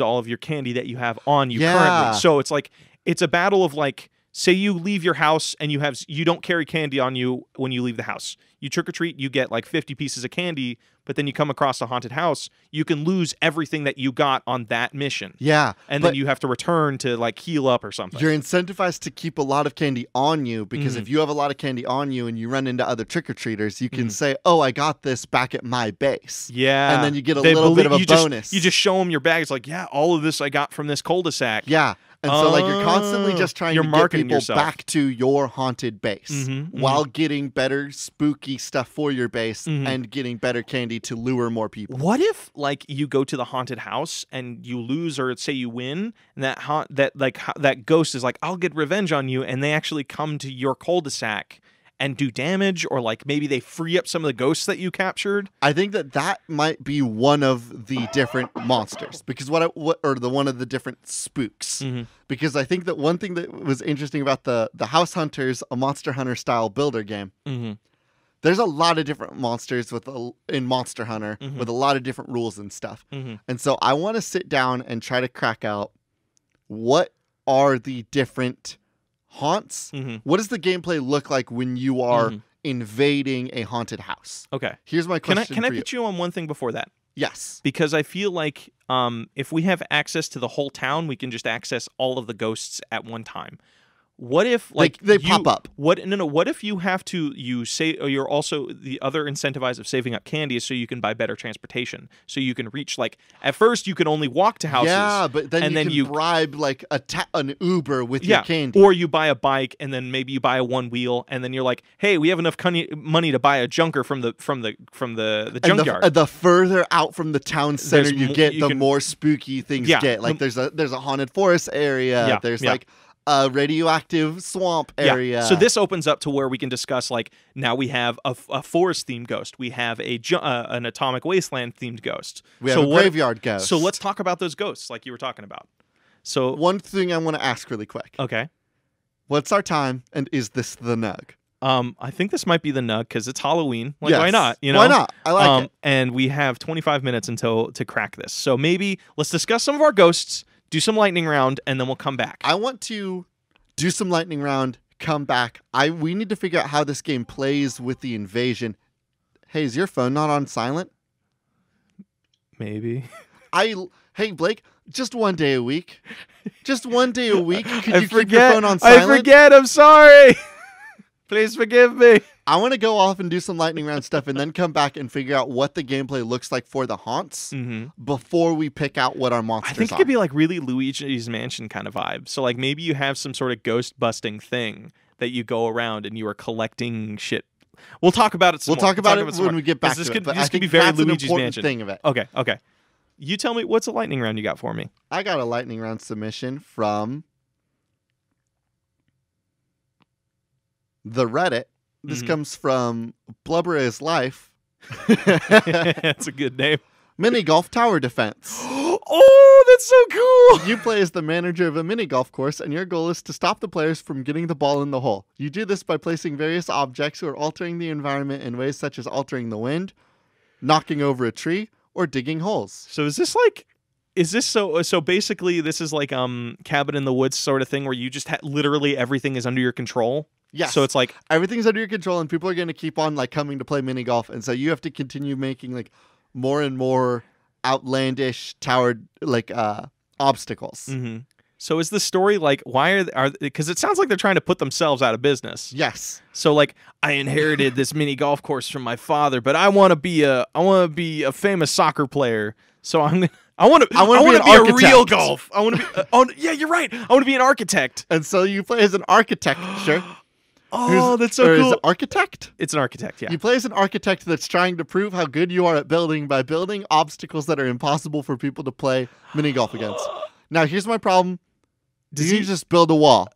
all of your candy that you have on you currently. So it's like it's a battle of like, say you leave your house and you don't carry candy on you when you leave the house. You trick or treat, you get like 50 pieces of candy, but then you come across a haunted house, you can lose everything that you got on that mission. Yeah. And then you have to return to like heal up or something. You're incentivized to keep a lot of candy on you because if you have a lot of candy on you and you run into other trick-or-treaters, you can say, oh, I got this back at my base. Yeah. And then you get a little bit of a bonus. You just show them your bag. It's like, yeah, all of this I got from this cul-de-sac. Yeah. And so, like, you're constantly just trying to get people back to your haunted base while getting better spooky stuff for your base and getting better candy to lure more people. What if, like, you go to the haunted house and you lose or say you win, and that ghost is like, I'll get revenge on you, and they actually come to your cul-de-sac and do damage, or like maybe they free up some of the ghosts that you captured? I think that might be one of the different monsters because one of the different spooks. Because I think that one thing that was interesting about the House Hunters, a Monster Hunter style builder game. There's a lot of different monsters in Monster Hunter with a lot of different rules and stuff. And so I want to sit down and try to crack out what are the different haunts. What does the gameplay look like when you are invading a haunted house? Okay. Here's my question. Can I put you on one thing before that? Yes. Because I feel like if we have access to the whole town, we can just access all of the ghosts at one time. What if like they pop up? What if you have to you're also the other incentivized of saving up candy is so you can buy better transportation. So you can reach like at first you can only walk to houses. Yeah, but then you can bribe like an Uber with your candy. Or you buy a bike and then maybe you buy a one wheel and then you're like, hey, we have enough money to buy a junker from the junkyard. The further out from the town center you get, the more spooky things get. Like there's a haunted forest area. There's like a radioactive swamp area. Yeah. So this opens up to where we can discuss, like, now we have a forest-themed ghost. We have an atomic wasteland-themed ghost. We have a graveyard ghost. So let's talk about those ghosts, like you were talking about. So one thing I want to ask really quick. Okay. What's our time, and is this the Nug? I think this might be the Nug, because it's Halloween. Like, why not? You know? Why not? I like it. And we have 25 minutes to crack this. So maybe let's discuss some of our ghosts, do some lightning round, and then we'll come back. I want to do some lightning round, come back. We need to figure out how this game plays with the invasion. Hey, is your phone not on silent? Maybe. Hey, Blake, just one day a week. Just one day a week. Could you keep your phone on silent? I forget. I'm sorry. Please forgive me. I want to go off and do some lightning round stuff and then come back and figure out what the gameplay looks like for the haunts before we pick out what our monsters are. I think it could be like really Luigi's Mansion kind of vibe. So like maybe you have some sort of ghost busting thing that you go around and you are collecting shit. We'll talk about it some more. We'll talk about it when we get back to it. This could be very Luigi's Mansion. Thing of it. Okay. You tell me, what's a lightning round you got for me? I got a lightning round submission from the Reddit. This comes from Blubber is Life. That's a good name. Mini golf tower defense. Oh, that's so cool. You play as the manager of a mini golf course, and your goal is to stop the players from getting the ball in the hole. You do this by placing various objects or altering the environment in ways such as altering the wind, knocking over a tree, or digging holes. So is this like Is this so basically this is like cabin in the woods sort of thing where you just literally everything is under your control? Yes. So it's like everything's under your control and people are going to keep on like coming to play mini golf, and so you have to continue making like more and more outlandish towered like obstacles. Mm-hmm. So is the story like why are because it sounds like they're trying to put themselves out of business. Yes. So like I inherited this mini golf course from my father, but I want to be a famous soccer player. So I want to be a real golf. I want to be oh yeah, you're right. I want to be an architect. And so you play as an architect, sure. Oh, that's so cool. Is it architect? It's an architect, yeah. You play as an architect that's trying to prove how good you are at building by building obstacles that are impossible for people to play mini golf against. Now, here's my problem. Do you just build a wall?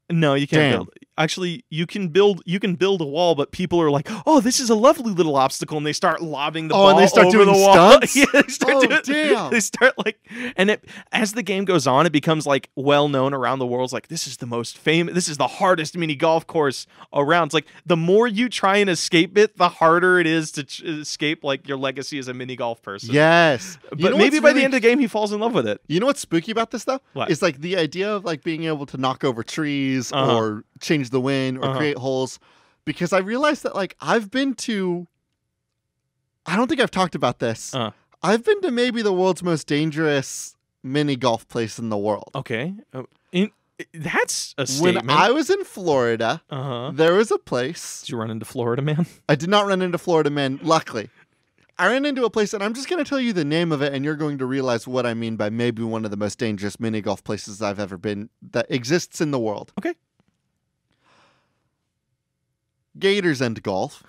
No, you can't build. Actually, you can build a wall, but people are like, "Oh, this is a lovely little obstacle," and they start lobbing the ball and they start over doing the wall. stunts? Yeah, they start damn. They start like, and as the game goes on, it becomes like well known around the world. It's like this is the most famous, this is the hardest mini golf course around. It's like the more you try and escape it, the harder it is to escape like your legacy as a mini golf person. Yes, but maybe by the end of the game, he falls in love with it. You know what's spooky about this though? What? It's like the idea of like being able to knock over trees or change the wind or create holes, because I realized that like I've been to, I don't think I've talked about this. I've been to maybe the world's most dangerous mini golf place in the world. Okay. That's a statement. When I was in Florida, there was a place. Did you run into Florida Man? I did not run into Florida Man, luckily. I ran into a place, and I'm just going to tell you the name of it, and you're going to realize what I mean by maybe one of the most dangerous mini golf places I've ever been that exists in the world. Okay. Gators and golf.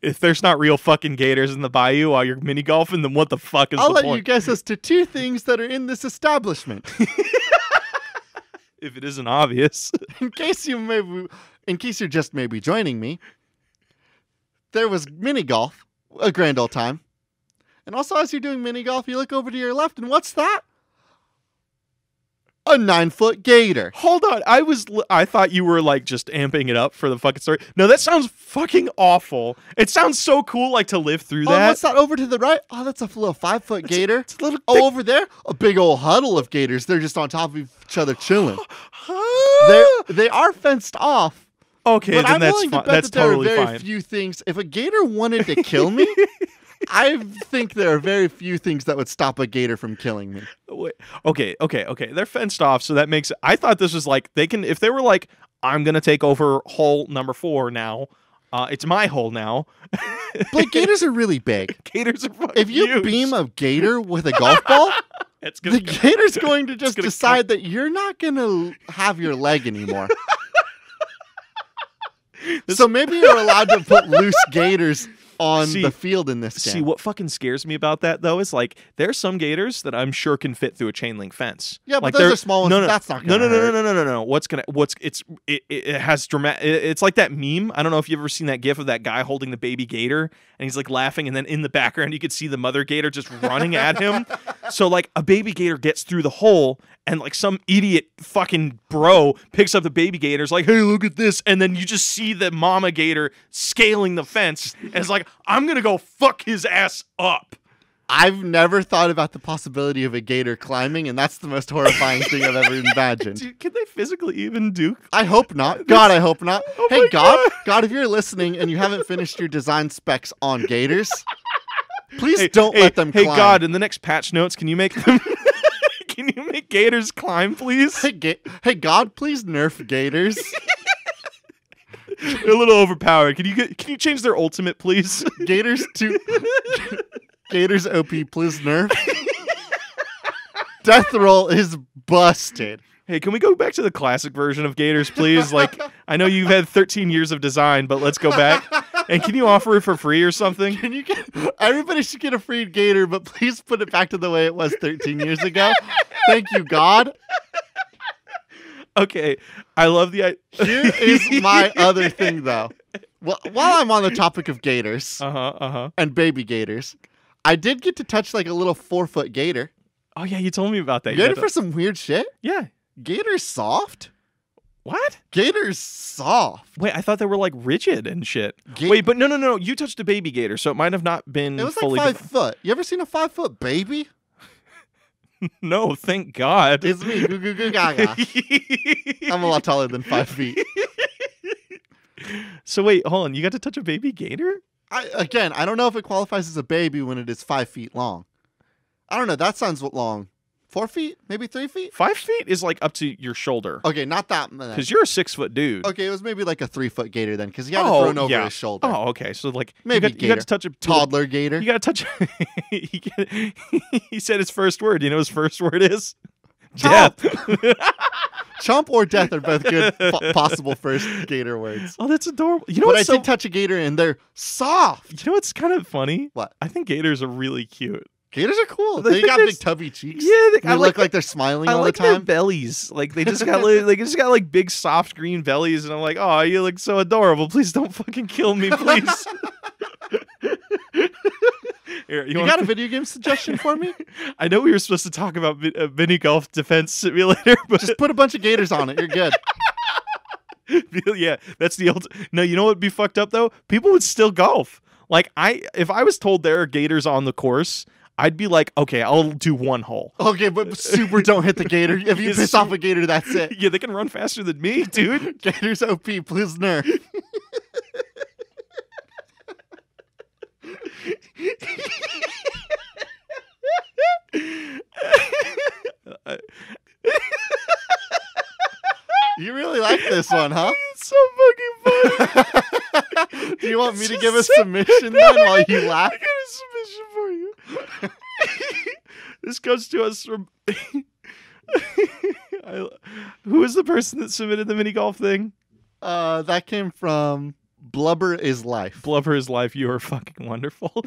If there's not real fucking gators in the bayou while you're mini golfing, then what the fuck is the point? I'll let you guess as to two things that are in this establishment. If it isn't obvious. In case you're just maybe joining me, there was mini golf, a grand old time. And also as you're doing mini golf, you look over to your left, and what's that? A 9-foot gator. Hold on. I thought you were like just amping it up for the fucking story. No, that sounds fucking awful. It sounds so cool like to live through that. Oh, what's that over to the right? Oh, that's a little 5-foot gator. It's a little over there, a big old huddle of gators. They're just on top of each other chilling. They are fenced off. Okay, but then I'm that's willing to bet that's that there totally are very fine. few things. If a gator wanted to kill me, I think there are very few things that would stop a gator from killing me. Wait, okay. They're fenced off, so that makes. I thought this was like they can. If they were like, I'm gonna take over hole number 4 now. It's my hole now. But gators are really big. Gators are fucking If you huge. beam a gator with a golf ball, the gator's going to just decide that you're not gonna have your leg anymore. So maybe you're allowed to put loose gators on the field in this game. See, what fucking scares me about that, though, is like there's some gators that I'm sure can fit through a chain link fence. Yeah, like, but those are small ones. No, that's not gonna hurt. No. It has dramatic. It's like that meme. I don't know if you've ever seen that gif of that guy holding the baby gator and he's like laughing, and then in the background you could see the mother gator just running at him. So like a baby gator gets through the hole, and like some idiot fucking bro picks up the baby gator's like, hey, look at this. And then you just see the mama gator scaling the fence. And it's like, I'm going to go fuck his ass up. I've never thought about the possibility of a gator climbing, and that's the most horrifying thing I've ever imagined. Dude, can they physically even do? I hope not. God, I hope not. Oh hey, God. God, if you're listening and you haven't finished your design specs on gators, please don't let them climb. Hey, God, in the next patch notes, can you make them... Can you make gators climb, please? Hey, God, please nerf gators. They're a little overpowered. Can you change their ultimate, please? Gators OP, please nerf. Death roll is busted. Hey, can we go back to the classic version of gators, please? Like, I know you've had 13 years of design, but let's go back. And can you offer it for free or something? Everybody should get a free gator, but please put it back to the way it was 13 years ago. Thank you, God. Okay, I love the... Here is my other thing, though. Well, while I'm on the topic of gators and baby gators, I did get to touch like a little 4-foot gator. Oh, yeah, you told me about that. You ready for some weird shit? Yeah. Gator's soft. What? Gators soft. Wait, I thought they were like rigid and shit. Ga- Wait, but no. You touched a baby gator, so it might have not been It was fully. like 5 foot. You ever seen a 5 foot baby? No, thank God. It's me. Goo goo goo gaga. I'm a lot taller than 5 feet. So wait, hold on. You got to touch a baby gator? I don't know if it qualifies as a baby when it is 5 feet long. I don't know. That sounds long. 4 feet? Maybe 3 feet? 5 feet is like up to your shoulder. Okay, not that. Because you're a 6 foot dude. Okay, it was maybe like a 3 foot gator then, because he had it thrown over his shoulder. Oh, okay. So like Maybe you got to touch a toddler gator. You got to touch. He said his first word. You know his first word is Chomp. death. Chomp or death are both good possible first gator words. Oh, that's adorable. You know But what's I did touch a gator and they're soft. You know what's kind of funny? What? I think gators are really cute. Gators are cool. They got big tubby cheeks. Yeah, they look like they're smiling all the their time. bellies. Like they just got like big soft green bellies, and I'm like, oh, you look so adorable. Please don't fucking kill me, please. Here, you got a video game suggestion for me? I know we were supposed to talk about mini golf defense simulator, but just put a bunch of gators on it. You're good. Yeah, that's the old. No, you know what would be fucked up though? People would still golf. Like if I was told there are gators on the course, I'd be like, okay, I'll do one hole. Okay, but super don't hit the gator. If you piss off a gator, that's it. Yeah, they can run faster than me, dude. Gators OP, please nerf. You really like this one, huh? It's so fucking funny. Do you want me to give a submission then while you laugh? I got a submission for you. This comes to us from... Who is the person that submitted the mini golf thing? That came from Blubber is Life. Blubber is Life. You are fucking wonderful.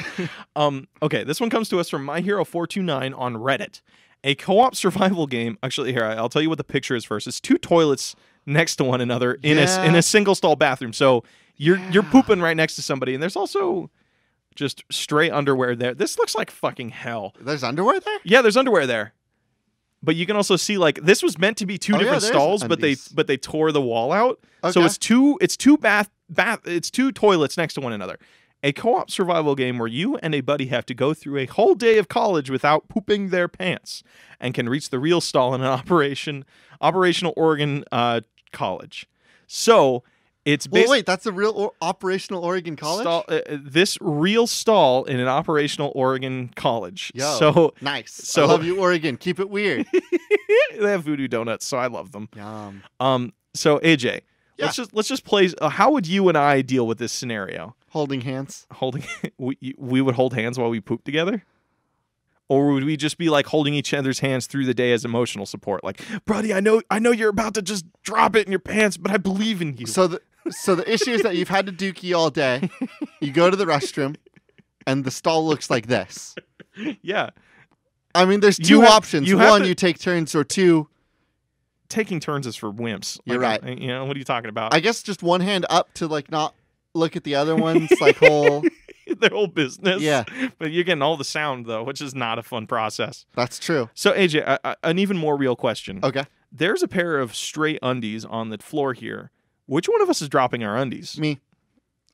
Okay, this one comes to us from MyHero429 on Reddit. A co-op survival game. Actually, here, I'll tell you what the picture is first. It's 2 toilets next to one another in a single stall bathroom. So you're pooping right next to somebody, and there's also just stray underwear there. This looks like fucking hell. There's underwear there? Yeah, there's underwear there. But you can also see like this was meant to be 2 different stalls, but they tore the wall out. Okay. So it's two toilets next to one another. A co-op survival game where you and a buddy have to go through a whole day of college without pooping their pants and can reach the real stall in an operational Oregon college. So it's wait, that's a real operational Oregon college? This real stall in an operational Oregon college. Yo, so nice. So, I love you, Oregon. Keep it weird. They have voodoo donuts, so I love them. Yum. So AJ, yeah. let's just play. How would you and I deal with this scenario? Holding hands. We would hold hands while we poop together? Or would we just be like holding each other's hands through the day as emotional support? Like, buddy, I know you're about to just drop it in your pants, but I believe in you. So the issue is that you've had to dookie all day. You go to the restroom, and the stall looks like this. Yeah. I mean, there's two options. One, you take turns, or two... Taking turns is for wimps. You're right. You know, what are you talking about? I guess just one hand up to, like, not look at the other one's, like, whole... Their whole business. Yeah. But you're getting all the sound, though, which is not a fun process. That's true. So, AJ, an even more real question. Okay. There's a pair of stray undies on the floor here. Which one of us is dropping our undies? Me.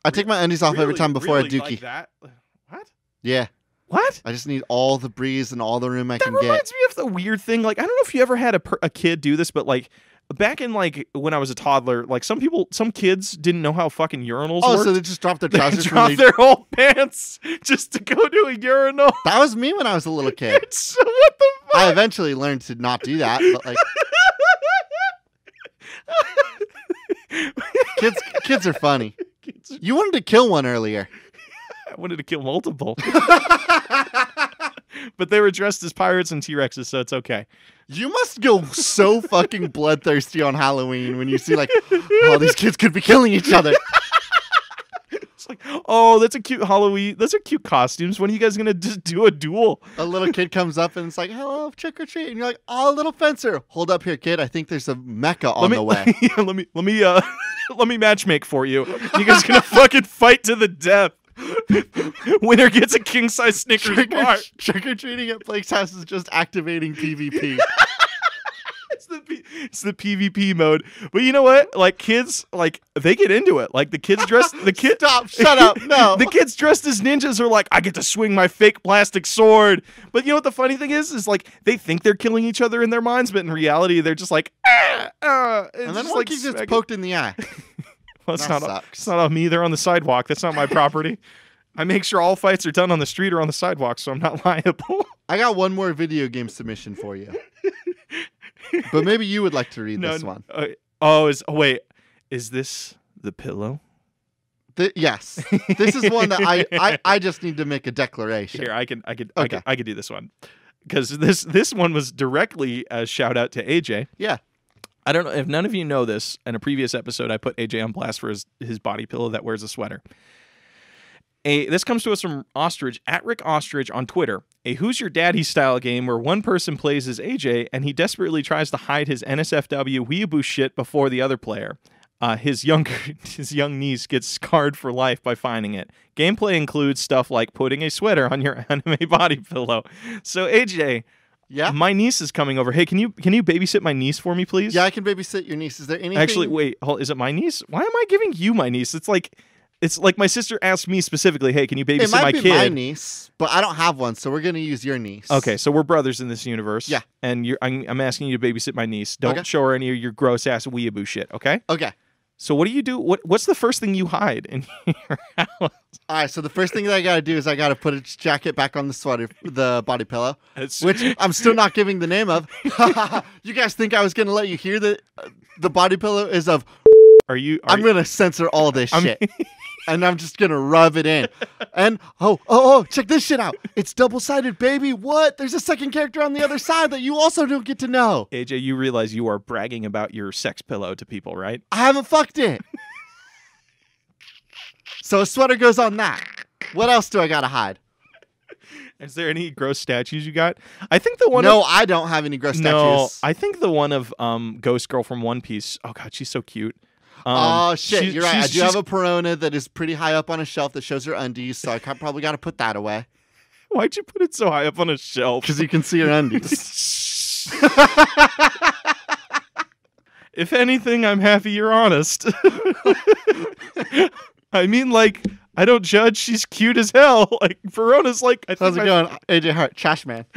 I take my undies off every time before I dookie. Like that? What? Yeah. What? I just need all the breeze and all the room I can get. That reminds me of the weird thing. Like, I don't know if you ever had a kid do this, but like back in like when I was a toddler, like some kids didn't know how fucking urinals worked. Oh, so they just dropped their trousers. They dropped their whole pants just to go to a urinal. That was me when I was a little kid. So what the fuck? I eventually learned to not do that, but like kids are funny. You wanted to kill one earlier. I wanted to kill multiple. But they were dressed as pirates and T-Rexes, so it's okay. You must go so fucking bloodthirsty on Halloween when you see like, oh, these kids could be killing each other. It's like, oh, that's a cute Halloween. Those are cute costumes. When are you guys going to just do a duel? A little kid comes up and it's like, hello, trick or treat. And you're like, oh, little fencer. Hold up here, kid. I think there's a mecha on the way. Let me matchmake for you. You guys going to fucking fight to the death. Winner gets a king-size Snickers bar. Trick-or-treating at Blake's house is just activating PvP. It's the PvP mode. But you know what? Like kids, like they get into it. Like the kids dressed. Stop! Shut up! No. The kids dressed as ninjas are like, I get to swing my fake plastic sword. But you know what the funny thing is like they think they're killing each other in their minds, but in reality they're just like, and then one kid gets poked in the eye. Well, it's not on me. They're on the sidewalk. That's not my property. I make sure all fights are done on the street or on the sidewalk, so I'm not liable. I got one more video game submission for you. But maybe you would like to read this one. Wait. Is this the pillow? Yes. This is one that I just need to make a declaration. Here, I could do this one. Because this one was directly a shout out to AJ. Yeah. I don't know if none of you know this. In a previous episode, I put AJ on blast for his body pillow that wears a sweater. This comes to us from Ostrich, at Rick Ostrich on Twitter. A Who's Your Daddy style game where one person plays as AJ and he desperately tries to hide his NSFW weeaboo shit before the other player. His young niece gets scarred for life by finding it. Gameplay includes stuff like putting a sweater on your anime body pillow. So AJ, yeah, my niece is coming over. Hey, can you babysit my niece for me, please? Yeah, I can babysit your niece. Is there anything? Actually, wait, is it my niece? Why am I giving you my niece? It's like my sister asked me specifically, hey, can you babysit my kid? It might be my niece, but I don't have one, so we're going to use your niece. Okay, so we're brothers in this universe. Yeah. And I'm asking you to babysit my niece. Don't show her any of your gross-ass weeaboo shit, okay? Okay. So what do you do? What's the first thing you hide in your house? All right, so the first thing that I got to do is I got to put its jacket back on the body pillow, which I'm still not giving the name of. You guys think I was going to let you hear that the body pillow is of... I'm going to censor all this shit. And I'm just going to rub it in. And, check this shit out. It's double-sided, baby. What? There's a second character on the other side that you also don't get to know. AJ, you realize you are bragging about your sex pillow to people, right? I haven't fucked it. So a sweater goes on that. What else do I got to hide? Is there any gross statues you got? I think the one. No, I don't have any gross statues. No, I think the one of Ghost Girl from One Piece. Oh, God, she's so cute. Oh, shit, you're right. I do have a Perona that is pretty high up on a shelf that shows her undies, so I probably got to put that away. Why'd you put it so high up on a shelf? Because you can see her undies. If anything, I'm happy you're honest. I mean, like, I don't judge. She's cute as hell. Like, Verona's like... How's it going, AJ Hart? Trash man.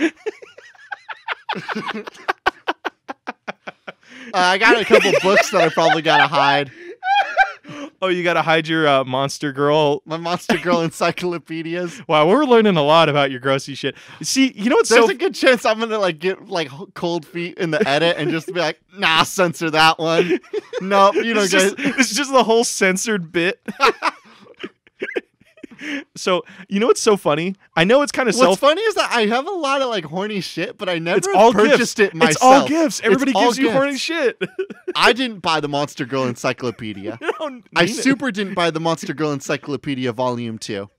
I got a couple books that I probably got to hide. Oh, you got to hide your Monster Girl. My Monster Girl encyclopedias. Wow, we're learning a lot about your grossy shit. See, you know what's There's a good chance I'm going to get cold feet in the edit and just be like, nah, censor that one. Nope, you know, guys. It's just the whole censored bit. So, you know what's so funny? I know it's kind of What's funny is that I have a lot of horny shit, but I never purchased it myself. It's all gifts. Everybody gives you horny shit. I didn't buy the Monster Girl Encyclopedia. I didn't buy the Monster Girl Encyclopedia Volume 2.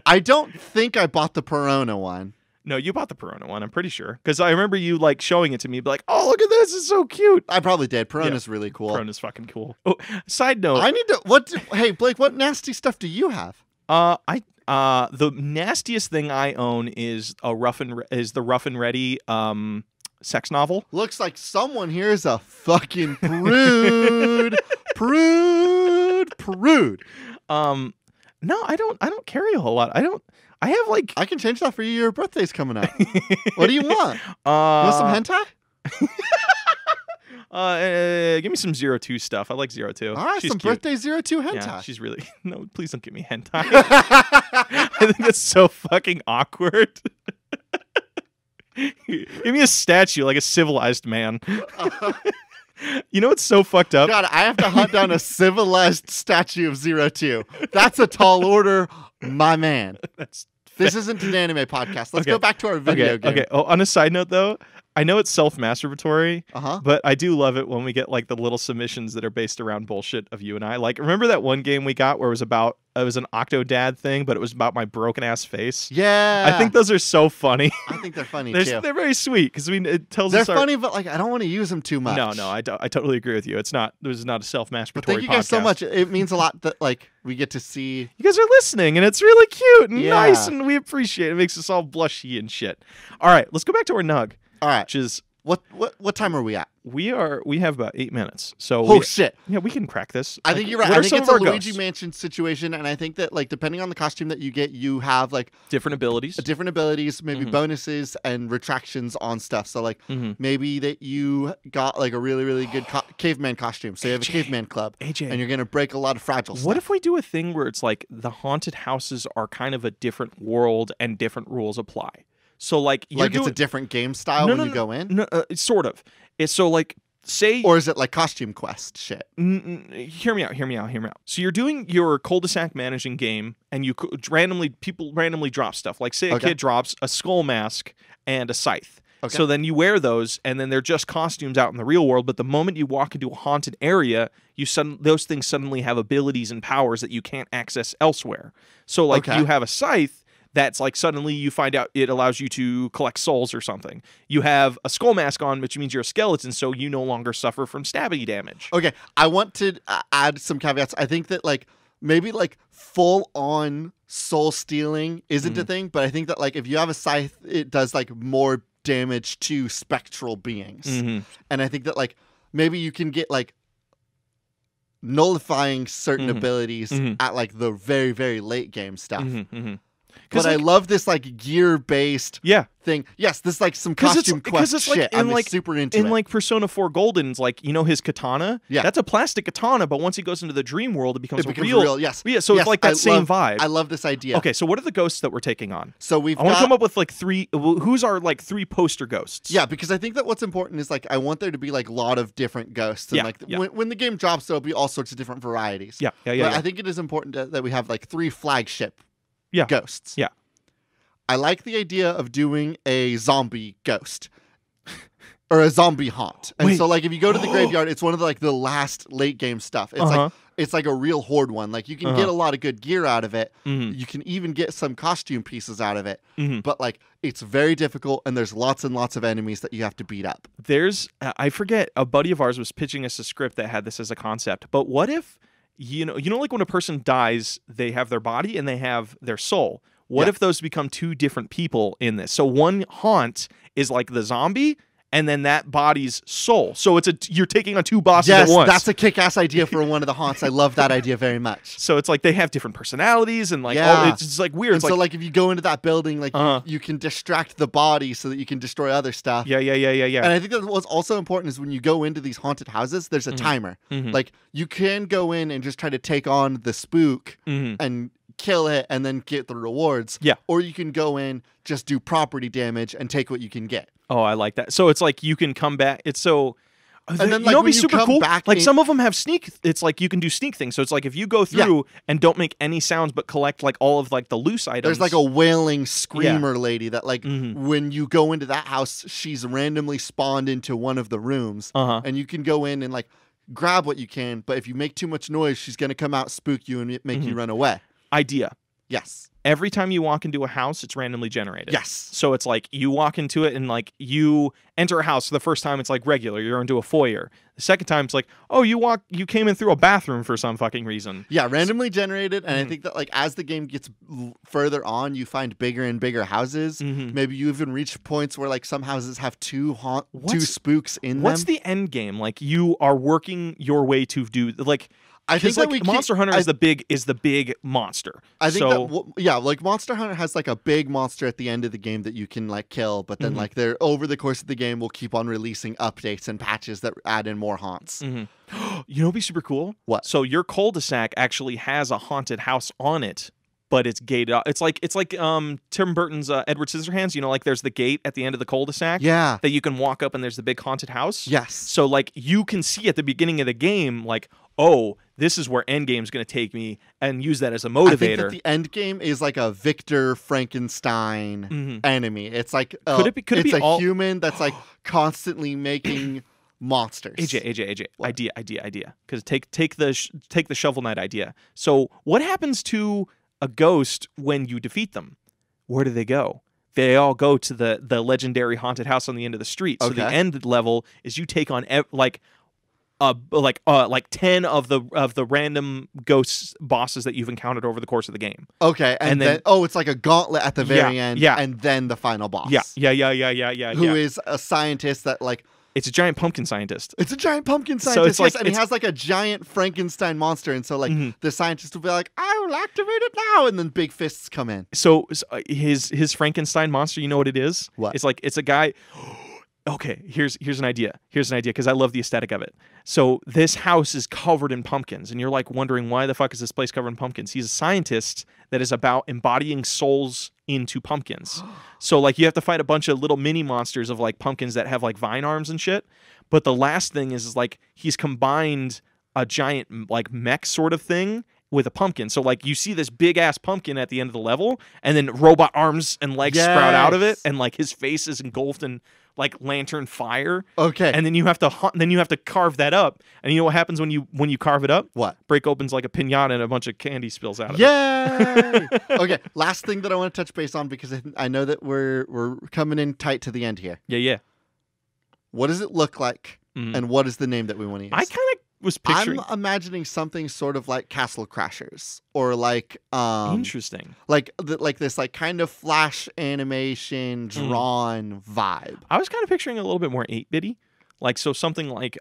I don't think I bought the Perona one. No, you bought the Perona one, I'm pretty sure. Because I remember you showing it to me, be like, oh, look at this, it's so cute. I probably did. Perona's really cool. Perona's fucking cool. Oh, side note. I need to hey, Blake, what nasty stuff do you have? The nastiest thing I own is the Rough and Ready sex novel. Looks like someone here is a fucking prude. Prude. No, I don't carry a whole lot. I have I can change that for you. Your birthday's coming up. What do you want? You want some hentai? Give me some 02 stuff. I like 02. All right, she's some cute. birthday 02 hentai. Yeah, she's really... No, please don't give me hentai. I think that's so fucking awkward. Give me a statue, like a civilized man. You know what's so fucked up? God, I have to hunt down a civilized statue of 02. That's a tall order, my man. This isn't an anime podcast. Let's go back to our video game. Okay. Oh, on a side note, though, I know it's self-masturbatory, Uh-huh. but I do love it when we get like the little submissions that are based around bullshit of you and I. Like, remember that one game we got where it was an Octodad thing, but it was about my broken ass face? Yeah. I think those are so funny. I think they're funny too. They're very sweet because it tells they're us funny, but like I don't want to use them too much. No, I totally agree with you. This is not a self-masturbatory But thank you guys podcast. so much. It means a lot that like we get to see you guys are listening, and it's really cute and Yeah. nice, and we appreciate it. It makes us all blushy and shit. All right, let's go back to our nug. All right. Which is What time are we at? We have about 8 minutes. So Oh shit. yeah, we can crack this. I think you're right. I think it's a Luigi Mansion situation, and I think that like depending on the costume that you get, you have like different abilities, maybe bonuses and retractions on stuff. So like maybe that you got like a really really good caveman costume, so you have a caveman club, and you're gonna break a lot of fragile stuff. What if we do a thing where it's like the haunted houses are kind of a different world and different rules apply? So like it's a different game style when you go in. No, sort of. It's so like say, or is it like costume quest shit? Hear me out. So you're doing your cul-de-sac managing game, and people randomly drop stuff. Like say a kid drops a skull mask and a scythe. Okay. So then you wear those, and then they're just costumes out in the real world. But the moment you walk into a haunted area, those things suddenly have abilities and powers that you can't access elsewhere. So like you have a scythe. That's like suddenly you find out it allows you to collect souls or something. You have a skull mask on, which means you're a skeleton, so you no longer suffer from stabbing damage. Okay, I want to add some caveats. I think that like maybe like full on soul stealing isn't a thing, but I think that like if you have a scythe, it does like more damage to spectral beings, and I think that like maybe you can get like nullifying certain abilities at like the very very late game stuff. But like, I love this like gear-based thing. Yes, this like some costume quest shit. I'm like, super into it. In like Persona 4 Golden's, like, you know his katana? Yeah. That's a plastic katana, but once he goes into the dream world, it becomes real. Yes. Yeah, so it's like that same vibe. I love this idea. Okay, so what are the ghosts that we're taking on? So I want to come up with like who's our like 3 poster ghosts? Yeah, because I think that what's important is like I want there to be like a lot of different ghosts. And when the game drops, there'll be all sorts of different varieties. Yeah. But I think it is important that we have like 3 flagship ghosts. Yeah. I like the idea of doing a zombie ghost or a zombie haunt. And so like if you go to the graveyard, it's one of the, like the last late game stuff. It's like a real horde one. Like you can get a lot of good gear out of it. You can even get some costume pieces out of it. But like it's very difficult and there's lots and lots of enemies that you have to beat up. I forget, a buddy of ours was pitching us a script that had this as a concept. But what if you know like when a person dies, they have their body and they have their soul. What if those become 2 different people in this? So one haunt is like the zombie, and then that body's soul. So you're taking on 2 bosses at once. That's a kick-ass idea for one of the haunts. I love that idea very much. So it's like they have different personalities, and like it's just like weird. And so like if you go into that building, like you can distract the body so that you can destroy other stuff. Yeah. And I think that what's also important is when you go into these haunted houses, there's a timer. Like you can go in and just try to take on the spook and kill it and then get the rewards. Yeah. Or you can go in, just do property damage and take what you can get. Oh, I like that. So it's like you can come back. It's so... And then, like, when you super come cool. back like some of them have sneak. It's like you can do sneak things. So it's like if you go through and don't make any sounds but collect like all of like the loose items. There's like a wailing screamer lady that like when you go into that house, she's randomly spawned into one of the rooms, and you can go in and like grab what you can. But if you make too much noise, she's gonna come out, spook you, and make you run away. Idea. Yes. Every time you walk into a house, it's randomly generated. Yes. So it's like you walk into it and like you enter a house. So the first time it's like regular, you're into a foyer. The second time it's like, oh, you came in through a bathroom for some fucking reason. Yeah, randomly generated. And I think that like as the game gets further on, you find bigger and bigger houses. Maybe you even reach points where like some houses have 2 spooks in them. What's the end game? Like you are working your way to do like. I think like Monster Hunter is the big monster. I think that like Monster Hunter has like a big monster at the end of the game that you can like kill, but then like they're over the course of the game will keep on releasing updates and patches that add in more haunts. You know what'd be super cool? What? So your cul-de-sac actually has a haunted house on it, but it's gated off. It's like Tim Burton's Edward Scissorhands. You know, like there's the gate at the end of the cul-de-sac. Yeah. That you can walk up and there's the big haunted house. Yes. So like you can see at the beginning of the game, like, oh, this is where Endgame's going to take me, and use that as a motivator. I think that the end game is like a Victor Frankenstein enemy. It's like could it be a human that's like constantly making monsters. AJ, what? idea. Because take the Shovel Knight idea. So what happens to a ghost when you defeat them? Where do they go? They all go to the legendary haunted house on the end of the street. So the end level is you take on like like 10 of the random ghost bosses that you've encountered over the course of the game. Okay, and then it's like a gauntlet at the very end, yeah, and then the final boss. Yeah. Who is a scientist that like. It's a giant pumpkin scientist. It's a giant pumpkin scientist, so it's like, and he has like a giant Frankenstein monster, and so like the scientist will be like, I will activate it now, and then big fists come in. So his Frankenstein monster, you know what it is? What? It's a guy. Okay, here's an idea. Because I love the aesthetic of it. So this house is covered in pumpkins, and you're like wondering why the fuck is this place covered in pumpkins? He's a scientist that is about embodying souls into pumpkins. So like you have to fight a bunch of little mini monsters of like pumpkins that have like vine arms and shit. But the last thing is like he's combined a giant like mech sort of thing with a pumpkin. So like you see this big ass pumpkin at the end of the level, and then robot arms and legs sprout out of it, and like his face is engulfed in like lantern fire. Okay. And then you have to carve that up. And you know what happens when you carve it up? What? Break opens like a piñata and a bunch of candy spills out of it. Yay! Okay, last thing that I want to touch base on, because I know that we're coming in tight to the end here. Yeah. What does it look like? And what is the name that we want to use? I kind of was picturing. I'm imagining something sort of like Castle Crashers, or like interesting, like this like kind of flash animation drawn vibe. I was kind of picturing a little bit more 8-bitty, like so something like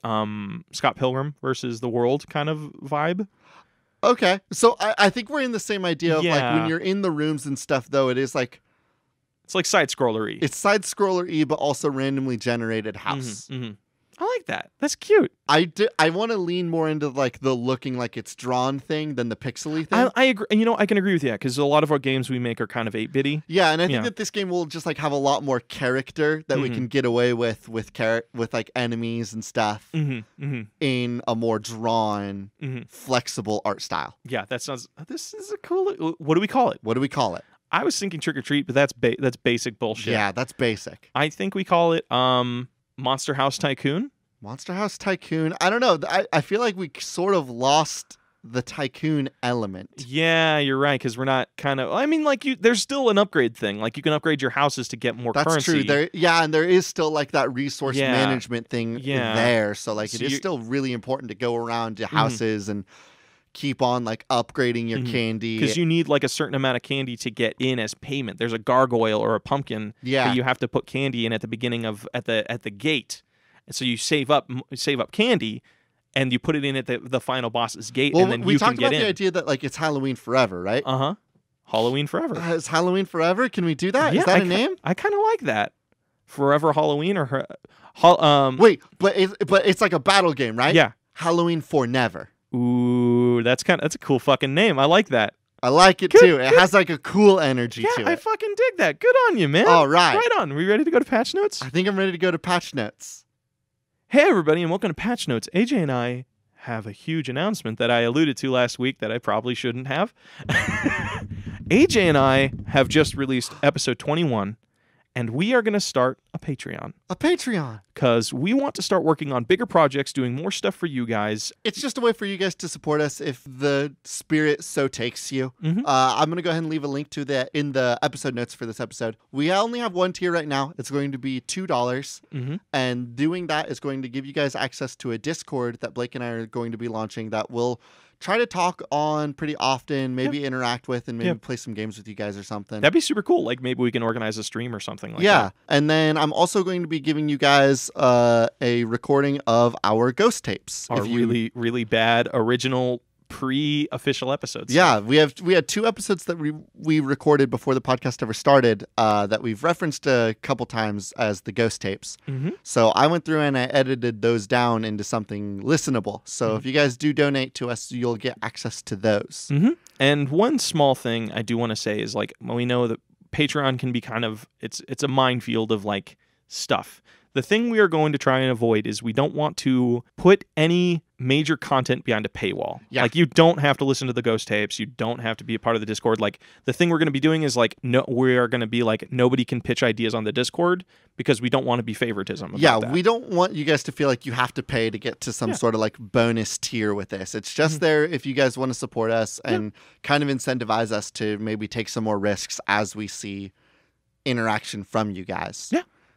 Scott Pilgrim versus the World kind of vibe. Okay, so I think we're in the same idea of like when you're in the rooms and stuff. Though it is like it's like side scroller-y. It's side scroller-y, but also randomly generated house. I like that. That's cute. I want to lean more into like the looking like it's drawn thing than the pixely thing. I agree. And I can agree with you, because a lot of our games we make are kind of 8-bitty. Yeah, and I think that this game will just like have a lot more character that we can get away with like enemies and stuff in a more drawn, flexible art style. Yeah, that sounds. This is a cool. What do we call it? I was thinking Trick or Treat, but that's basic bullshit. Yeah, that's basic. I think we call it Monster House Tycoon. Monster House Tycoon. I don't know. I feel like we sort of lost the tycoon element. Yeah, you're right, because we're not kind of. I mean, like there's still an upgrade thing. Like you can upgrade your houses to get more currency. That's true. And there is still like that resource management thing there. So like it is still really important to go around to houses and keep on like upgrading your candy, because you need like a certain amount of candy to get in as payment. There's a gargoyle or a pumpkin that you have to put candy in at the beginning of at the gate, and so you save up candy and you put it in at the final boss's gate, and then you can get in. We talked about the idea that like it's Halloween Forever, right? Halloween Forever. It's Halloween Forever. Can we do that? Is that a name? I kind of like that. Forever Halloween or wait, but it's like a battle game, right? Yeah. Halloween Fornever. Ooh, that's a cool fucking name. I like that. I like it too. It has like a cool energy to it. I fucking dig that. Good on you, man. All right. Right on. Are we ready to go to patch notes? I think I'm ready to go to patch notes. Hey, everybody, and welcome to Patch Notes. AJ and I have a huge announcement that I alluded to last week that I probably shouldn't have. AJ and I have just released episode 21, and we are going to start a Patreon. A Patreon. Because we want to start working on bigger projects, doing more stuff for you guys. It's just a way for you guys to support us if the spirit so takes you. I'm going to go ahead and leave a link to that in the episode notes for this episode. We only have one tier right now. It's going to be $2. And doing that is going to give you guys access to a Discord that Blake and I are going to be launching that will try to talk on pretty often, maybe interact with, and maybe play some games with you guys or something. That'd be super cool. Like maybe we can organize a stream or something like that. And then I'm also going to be giving you guys a recording of our ghost tapes. Our really, really bad original pre-official episodes. Yeah, we had 2 episodes that we recorded before the podcast ever started that we've referenced a couple times as the ghost tapes. So I went through and I edited those down into something listenable. So if you guys do donate to us, you'll get access to those. And one small thing I do want to say is like we know that Patreon can be kind of it's a minefield of like stuff. The thing we are going to try and avoid is we don't want to put any major content behind a paywall. Like you don't have to listen to the ghost tapes. You don't have to be a part of the Discord. Like the thing we're going to be doing is like we are going to be like nobody can pitch ideas on the Discord because we don't want to be favoritism about that. We don't want you guys to feel like you have to pay to get to some sort of like bonus tier with this. It's just there if you guys want to support us and kind of incentivize us to maybe take some more risks as we see interaction from you guys.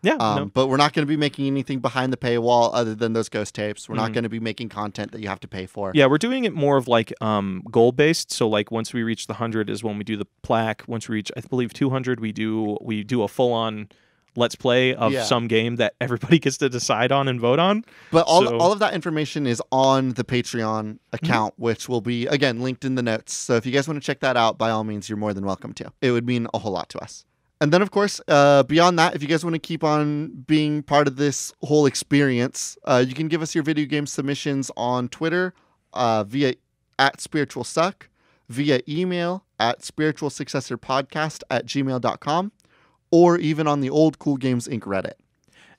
Yeah, no. But we're not going to be making anything behind the paywall other than those ghost tapes. We're not going to be making content that you have to pay for. Yeah, we're doing it more of like goal-based. So like once we reach the 100 is when we do the plaque. Once we reach, I believe, 200, we do a full-on Let's Play of some game that everybody gets to decide on and vote on. But all of that information is on the Patreon account, which will be, again, linked in the notes. So if you guys want to check that out, by all means, you're more than welcome to. It would mean a whole lot to us. And then, of course, beyond that, if you guys want to keep on being part of this whole experience, you can give us your video game submissions on Twitter via @SpiritualSuck, via email at spiritualsuccessorpodcast@gmail.com, or even on the Old Cool Games Inc. Reddit.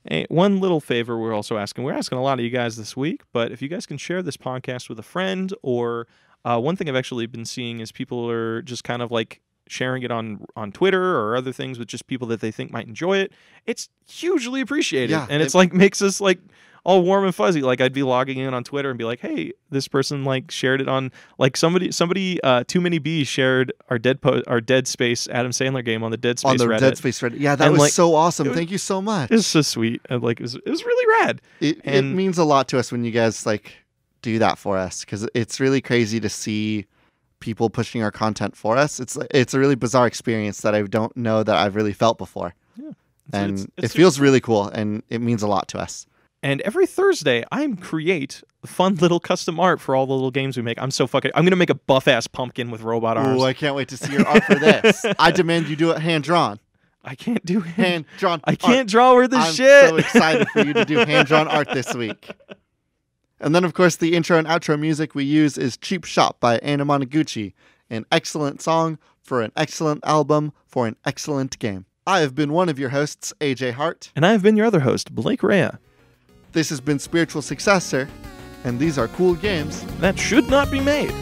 Hey, one little favor we're also asking. We're asking a lot of you guys this week, but if you guys can share this podcast with a friend, or one thing I've actually been seeing is people are just kind of like sharing it on Twitter or other things with just people that they think might enjoy it. It's hugely appreciated. Yeah, and it's like makes us like all warm and fuzzy. Like I'd be logging in on Twitter and be like, hey, this person like shared it on like somebody Too Many Bees shared our Dead Space Adam Sandler game on the Dead Space Reddit. Dead Space Reddit. Yeah, that was like, so awesome. Thank you so much. It was so sweet. And like it was really rad. It means a lot to us when you guys like do that for us, because it's really crazy to see people pushing our content for us. It's a really bizarre experience that I don't know that I've really felt before. Yeah. And it feels really cool, and it means a lot to us. And every Thursday, I create fun little custom art for all the little games we make. I'm going to make a buff-ass pumpkin with robot arms. Oh, I can't wait to see your art for this. I demand you do it hand-drawn. I can't do hand-drawn I can't draw worth of shit. I'm so excited for you to do hand-drawn art this week. And then, of course, the intro and outro music we use is Cheap Shop by Anna Monoguchi, an excellent song for an excellent album for an excellent game. I have been one of your hosts, AJ Hart. And I have been your other host, Blake Rea. This has been Spiritual Successor, and these are cool games that should not be made.